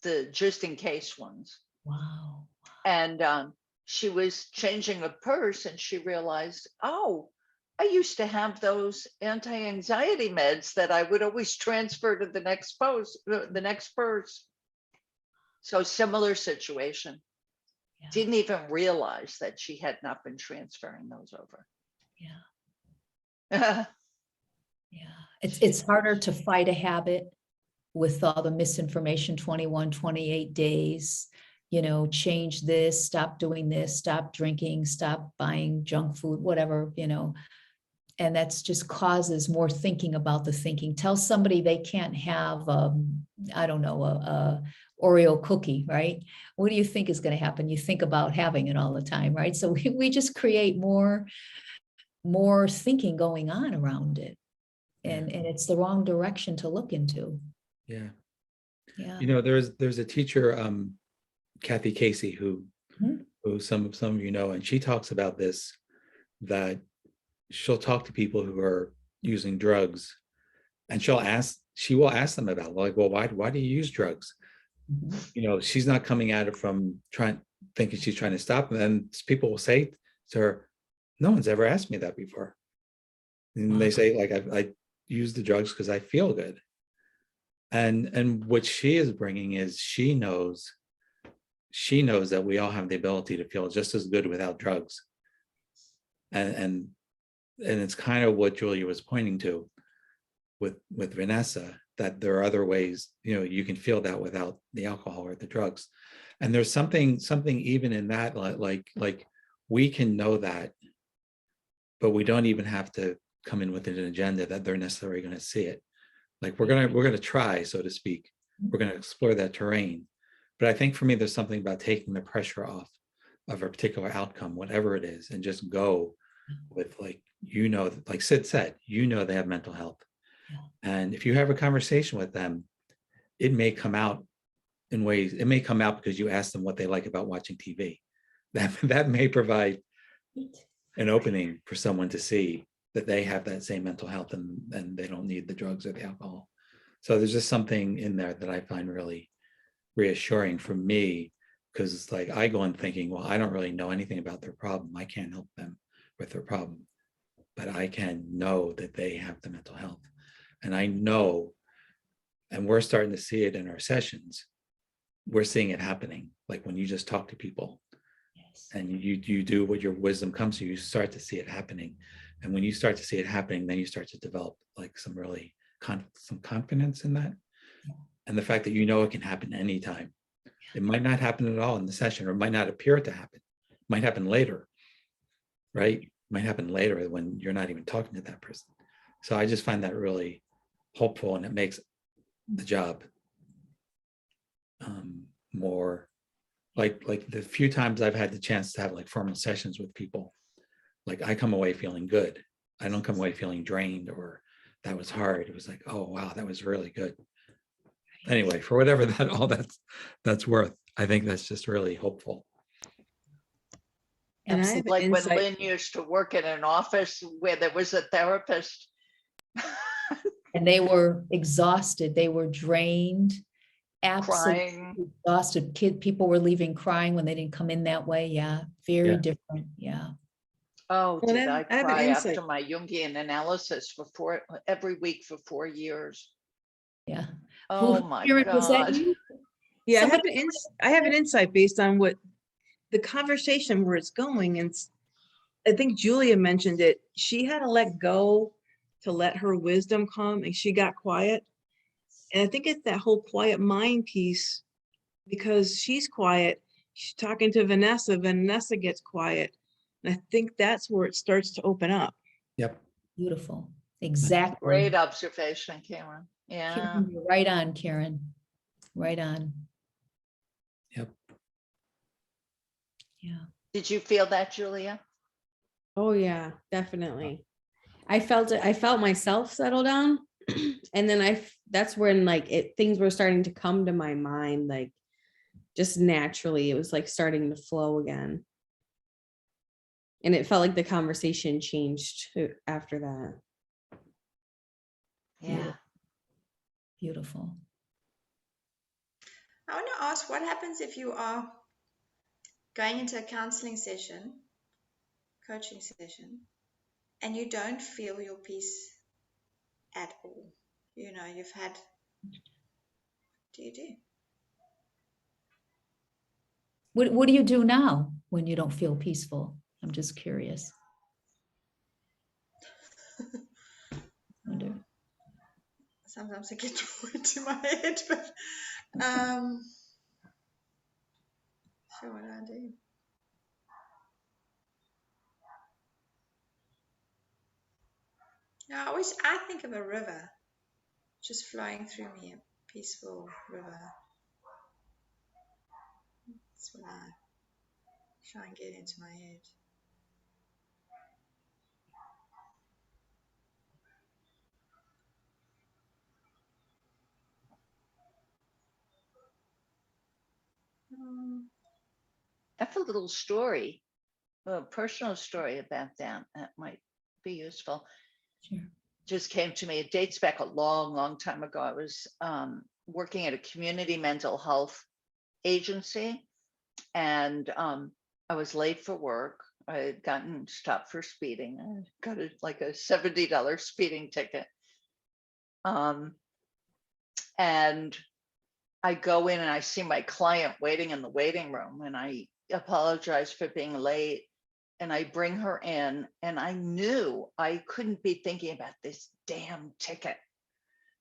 the just in case ones. Wow. And she was changing a purse and she realized, oh, I used to have those anti-anxiety meds that I would always transfer to the next purse. So similar situation. Yeah. Didn't even realize that she had not been transferring those over. Yeah. Yeah. It's harder to fight a habit with all the misinformation, 21, 28 days, change this, stop doing this, stop drinking, stop buying junk food, whatever, and that's just causes more thinking about the thinking. Tell somebody they can't have, I don't know, a Oreo cookie, right? What do you think is going to happen? You think about having it all the time, right? So we just create more thinking going on around it. And it's the wrong direction to look into. Yeah. Yeah. There's a teacher, Kathy Casey, who Mhm. some of you know, and she talks about this, that she'll talk to people who are using drugs, and she will ask them about, like, well, why do you use drugs? Mhm. She's not coming at it from thinking she's trying to stop them. And people will say to her, no one's ever asked me that before. And they say, like, I use the drugs because I feel good. And what she is bringing is she knows that we all have the ability to feel just as good without drugs. And it's kind of what Julia was pointing to with Vanessa, that there are other ways, you can feel that without the alcohol or the drugs. And there's something even in that, like we can know that, but we don't even have to come in with an agenda that they're necessarily going to see it. Like we're going to try, so to speak. We're going to explore that terrain. But I think for me, there's something about taking the pressure off of a particular outcome, whatever it is, and just go with, like, like Sid said, they have mental health. Yeah. And if you have a conversation with them, it may come out in ways, it may come out because you ask them what they like about watching TV. That may provide an opening for someone to see that they have that same mental health and they don't need the drugs or the alcohol. So there's just something in there that I find really reassuring for me, because it's like I go in thinking, well, I don't really know anything about their problem. I can't help them with their problem, but I can know that they have the mental health. And I know, and we're starting to see it in our sessions, we're seeing it happening. Like when you just talk to people, Yes. and you do what your wisdom comes to, you start to see it happening. And when you start to see it happening, then you start to develop like some really some confidence in that. Yeah. And the fact that it can happen anytime. It might not happen at all in the session, or it might not appear to happen. It might happen later, right? It might happen later when you're not even talking to that person. So I just find that really hopeful, and it makes the job more like the few times I've had the chance to have like formal sessions with people, like I come away feeling good. I don't come away feeling drained or that was hard. It was like, oh wow, that was really good. Anyway, for whatever that's worth, I think that's just really hopeful. And I have Absolutely. Like when insight. Lynn used to work in an office where there was a therapist. And they were exhausted. They were drained, absolutely Crying. exhausted. People were leaving crying when they didn't come in that way. Yeah. Very Yeah. different. Yeah. Oh, Well, did I I have an cry insight. after my Jungian analysis every week for 4 years? Yeah. Oh my Karen, was that God. you? Yeah, Somebody- I have an insight based on what the conversation where it's going. And I think Julia mentioned it. She had to let go to let her wisdom come, and she got quiet. And I think it's that whole quiet mind piece, because she's quiet. She's talking to Vanessa. Vanessa gets quiet. And I think that's where it starts to open up. Yep. Beautiful. Exactly. Great observation, Cameron. Yeah. Karen, you're right on, Karen. Right on. Yep. Yeah. Did you feel that, Julia? Oh yeah, definitely. I felt it. I felt myself settle down. And then that's when like things were starting to come to my mind, like just naturally. It was like starting to flow again. And it felt like the conversation changed after that. Yeah. Beautiful. I want to ask, what happens if you are going into a counseling session, coaching session, and you don't feel your peace at all? You know, you've had, what do you do? What do you do now when you don't feel peaceful? I'm just curious. Wonder. Sometimes I get into my head, but so what do I do? Now, I think of a river just flowing through me, a peaceful river. That's what I try and get into my head. I have a little story, a personal story about that that might be useful. Sure. Just came to me. It dates back a long, long time ago. I was working at a community mental health agency, and I was late for work. I had gotten stopped for speeding. I got like a $70 speeding ticket. And I go in and I see my client waiting in the waiting room, and I apologize for being late. And I bring her in, and I knew I couldn't be thinking about this damn ticket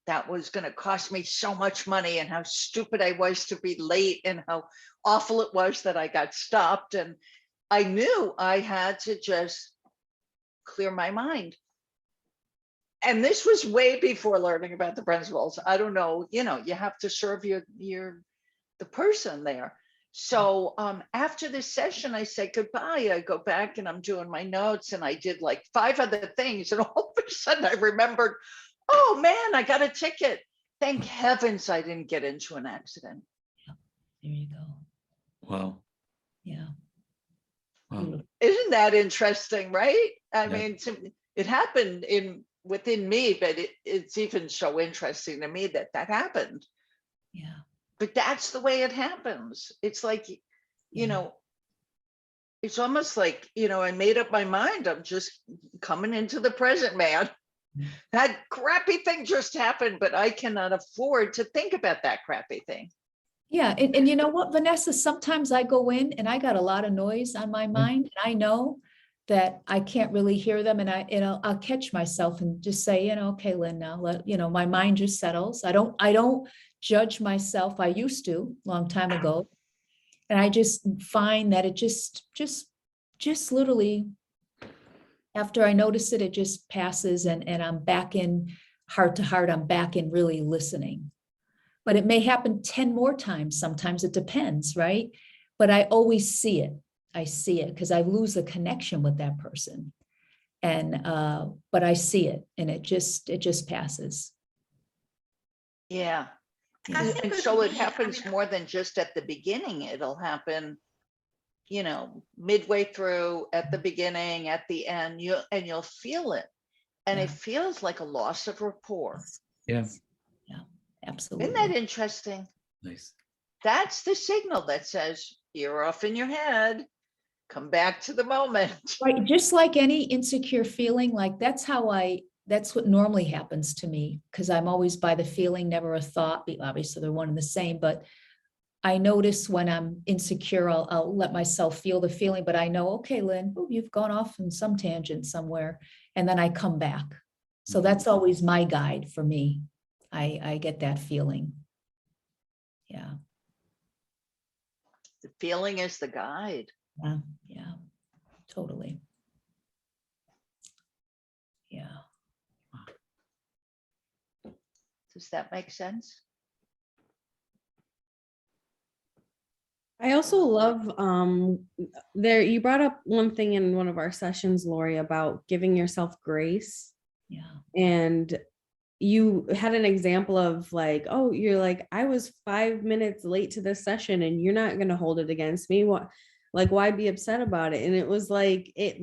that was going to cost me so much money, and how stupid I was to be late, and how awful it was that I got stopped. And I knew I had to just clear my mind. And this was way before learning about the principles. I don't know, you have to serve the person there. So after this session, I said goodbye. I go back and I'm doing my notes, and I did like 5 other things. And all of a sudden I remembered, oh man, I got a ticket. Thank heavens I didn't get into an accident. There you go. Wow. Yeah. Wow. Beautiful. Isn't that interesting, right? I Yeah. mean, it happened within me, but it's even so interesting to me that happened. Yeah. But that's the way it happens. It's like, Yeah. it's almost like, I made up my mind. I'm just coming into the present, man. Mhm. That crappy thing just happened, but I cannot afford to think about that crappy thing. Yeah. And you know what, Vanessa, sometimes I go in and I got a lot of noise on my mind, and I know that I can't really hear them. And I'll catch myself and just say, okay, Lynn, now my mind just settles. I don't judge myself. I used to long time ago. And I just find that it just literally, after I notice it, it just passes, and I'm back in heart to heart. I'm back in really listening. But it may happen 10 more times. Sometimes it depends, right? But I always see it. I see it because I lose the connection with that person. And but I see it, and it just passes. Yeah. I think And with so it me, happens more than just at the beginning. It'll happen, midway through, at the beginning, at the end, you'll feel it. And Yeah. it feels like a loss of rapport. Yeah. Yeah, Isn't absolutely. that interesting? Nice. That's the signal that says you're off in your head. Come back to the moment. Right, just like any insecure feeling, like that's what normally happens to me, because I'm always by the feeling, never a thought. Obviously, they're one and the same, but I notice when I'm insecure, I'll let myself feel the feeling, but I know, okay, Lynn, ooh, you've gone off in some tangent somewhere, and then I come back. So that's always my guide for me. I get that feeling. Yeah, The feeling is the guide. yeah, totally. Yeah. Does that make sense? I also love there you brought up one thing in one of our sessions, Lori, about giving yourself grace. Yeah. And you had an example of like, oh, you're like, I was 5 minutes late to this session and you're not going to hold it against me. What, like, why be upset about it? And it was like, it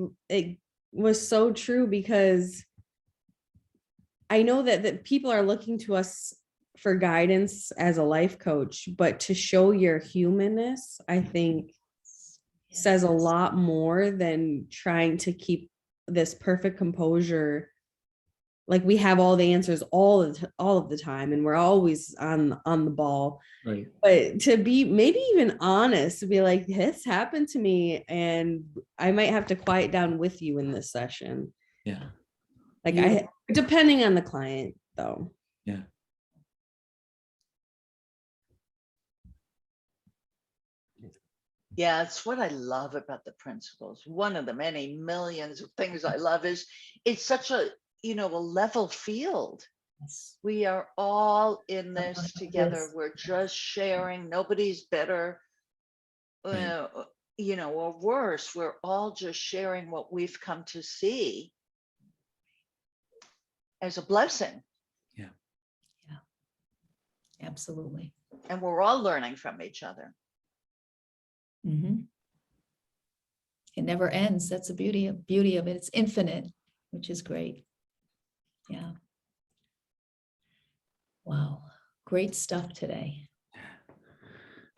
was so true, because I know that people are looking to us for guidance as a life coach, but to show your humanness, I think says a lot more than trying to keep this perfect composure. Like, we have all the answers all of the time, and we're always on the ball. Right. But to be maybe even honest, to be like, this happened to me, and I might have to quiet down with you in this session. Yeah. Like, depending on the client, though. Yeah. Yeah, it's what I love about the principles. One of the many millions of things I love is it's such a, a level field. Yes. We are all in this Yes. together. We're just sharing. Nobody's better, Right. or worse. We're all just sharing what we've come to see as a blessing. Yeah. Yeah. Absolutely. And we're all learning from each other. Mm-hmm. It never ends. That's the beauty of it. It's infinite, which is great. Yeah. Wow. Great stuff today.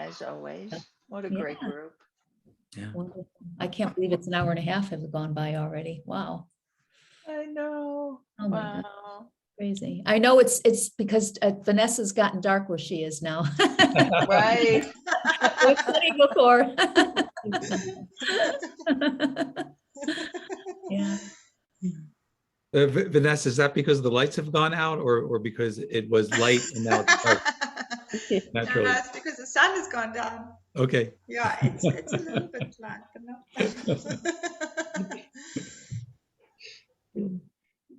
As always. What a Yeah. great group. Yeah. Wonderful. I can't believe it's an hour and a half has gone by already. Wow. I know. Oh my God. Wow. Crazy. I know it's because Vanessa's gotten dark where she is now. Right. It was sunny before. Yeah. Vanessa, is that because the lights have gone out, or because it was light and now it's dark No, naturally? it's because the sun has gone down. Okay. Yeah, it's a little bit light, but no.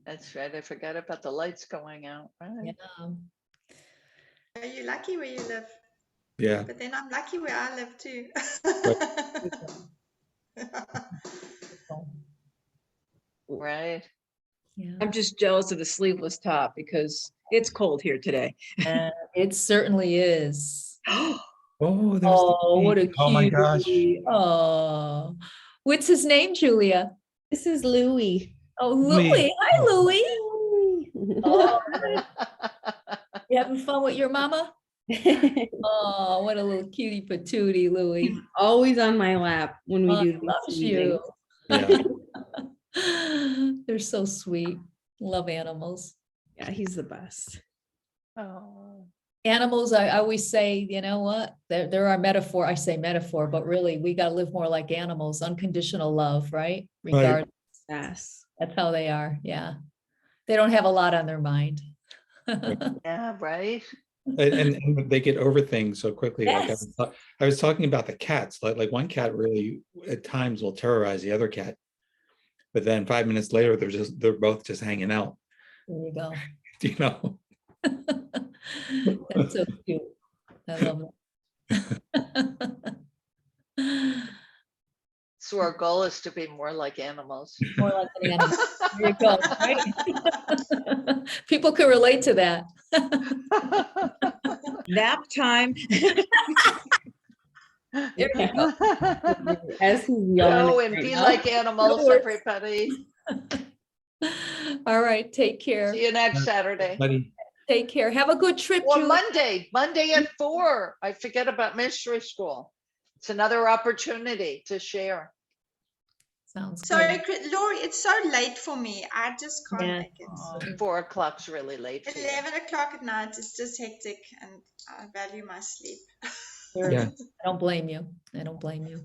That's right. I forgot about the lights going out. Right. Yeah. Are you lucky where you live? Yeah. But then I'm lucky where I live too. Right. Yeah. I'm just jealous of the sleeveless top because it's cold here today. It certainly is. Oh, there's the Oh, what a cake. Oh my gosh. cutie. Oh, what's his name, Julia? This is Louie. Oh, Louis. Louie. Hi, Louie. Oh, Oh. you having fun with your mama? Oh, what a little cutie patootie, Louie. Always on my lap when we Oh, do he these loves meetings. you. Yeah. They're so sweet. Love animals. Yeah, he's the best. Oh. Animals, I always say, you know what? They're our metaphor. I say metaphor, but really we got to live more like animals. Unconditional love, right? Regardless. Yes. That's how they are. Yeah. They don't have a lot on their mind. Yeah, right. And they get over things so quickly. Yes. Like I was talking about the cats. Like one cat really at times will terrorize the other cat, but then 5 minutes later they're both just hanging out. There you go. You know. That's so cute. I love it. So our goal is to be more like animals. More like an animal. There you go. Right? People can relate to that. Nap time. There you go. As he's yawning Go and right be now. like animals, worse. everybody. All right. Take care. See you next Saturday. Buddy. Take care. Have a good trip, Or Julie. Monday at 4. I forget about mystery school. It's another opportunity to share. Sounds Sorry, good. Lori, it's so late for me. I just can't Yeah. make it. 4 o'clock's really late for you. 11 o'clock at night is just hectic, and I value my sleep. Yeah. I don't blame you. I don't blame you.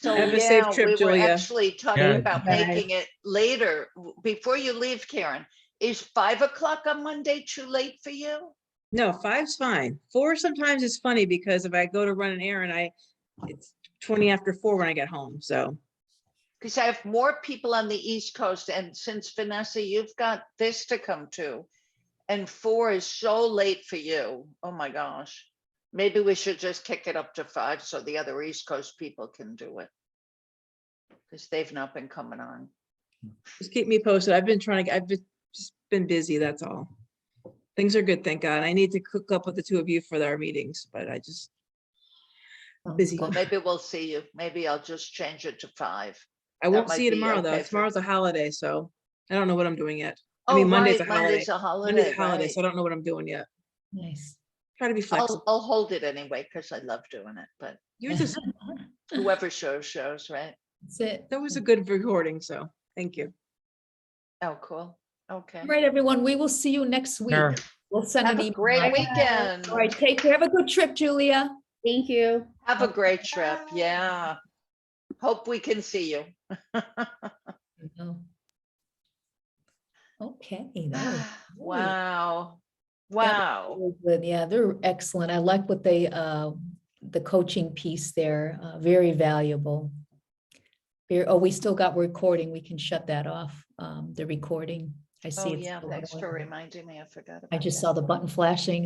So Have a safe yeah, trip, we were Julia. actually talking Yeah. about Bye. making it later. Before you leave, Karen, is 5 o'clock on Monday too late for you? No, 5's fine. 4 sometimes is funny because if I go to run an errand, it's 20 after 4 when I get home, so. Because I have more people on the East Coast, and since Vanessa, you've got this to come to, and 4 is so late for you. Oh my gosh. Maybe we should just kick it up to 5 so the other East Coast people can do it. Because they've not been coming on. Just keep me posted. I've just been busy, that's all. Things are good, thank God. I need to cook up with the two of you for our meetings, but I just busy. Well, maybe we'll see you. Maybe I'll just change it to 5. I won't might see you be tomorrow though. okay for- Tomorrow's a holiday, so I don't know what I'm doing yet. I Oh, mean, Monday's a right, holiday. Monday's a Monday's holiday, a holiday, right. so I don't know what I'm doing yet. Nice. Try to be flexible. I'll hold it anyway, because I love doing it, but Yours is, whoever shows, right? That's it. that was a good recording, so thank you. Oh, cool. Okay. All right, everyone, we will see you next week. Sure. We'll send Have an a email. great weekend. All right, take care. Have a good trip, Julia. Thank you. Have a great trip. Yeah. Hope we can see you. Okay, that was great. Wow. That Wow. was good. Yeah, they're excellent. I like what they, the coaching piece there, very valuable. Oh, we still got recording. We can shut that off, the recording. I see Oh, it's yeah, still thanks going. for reminding me. I forgot about I just that. saw the button flashing.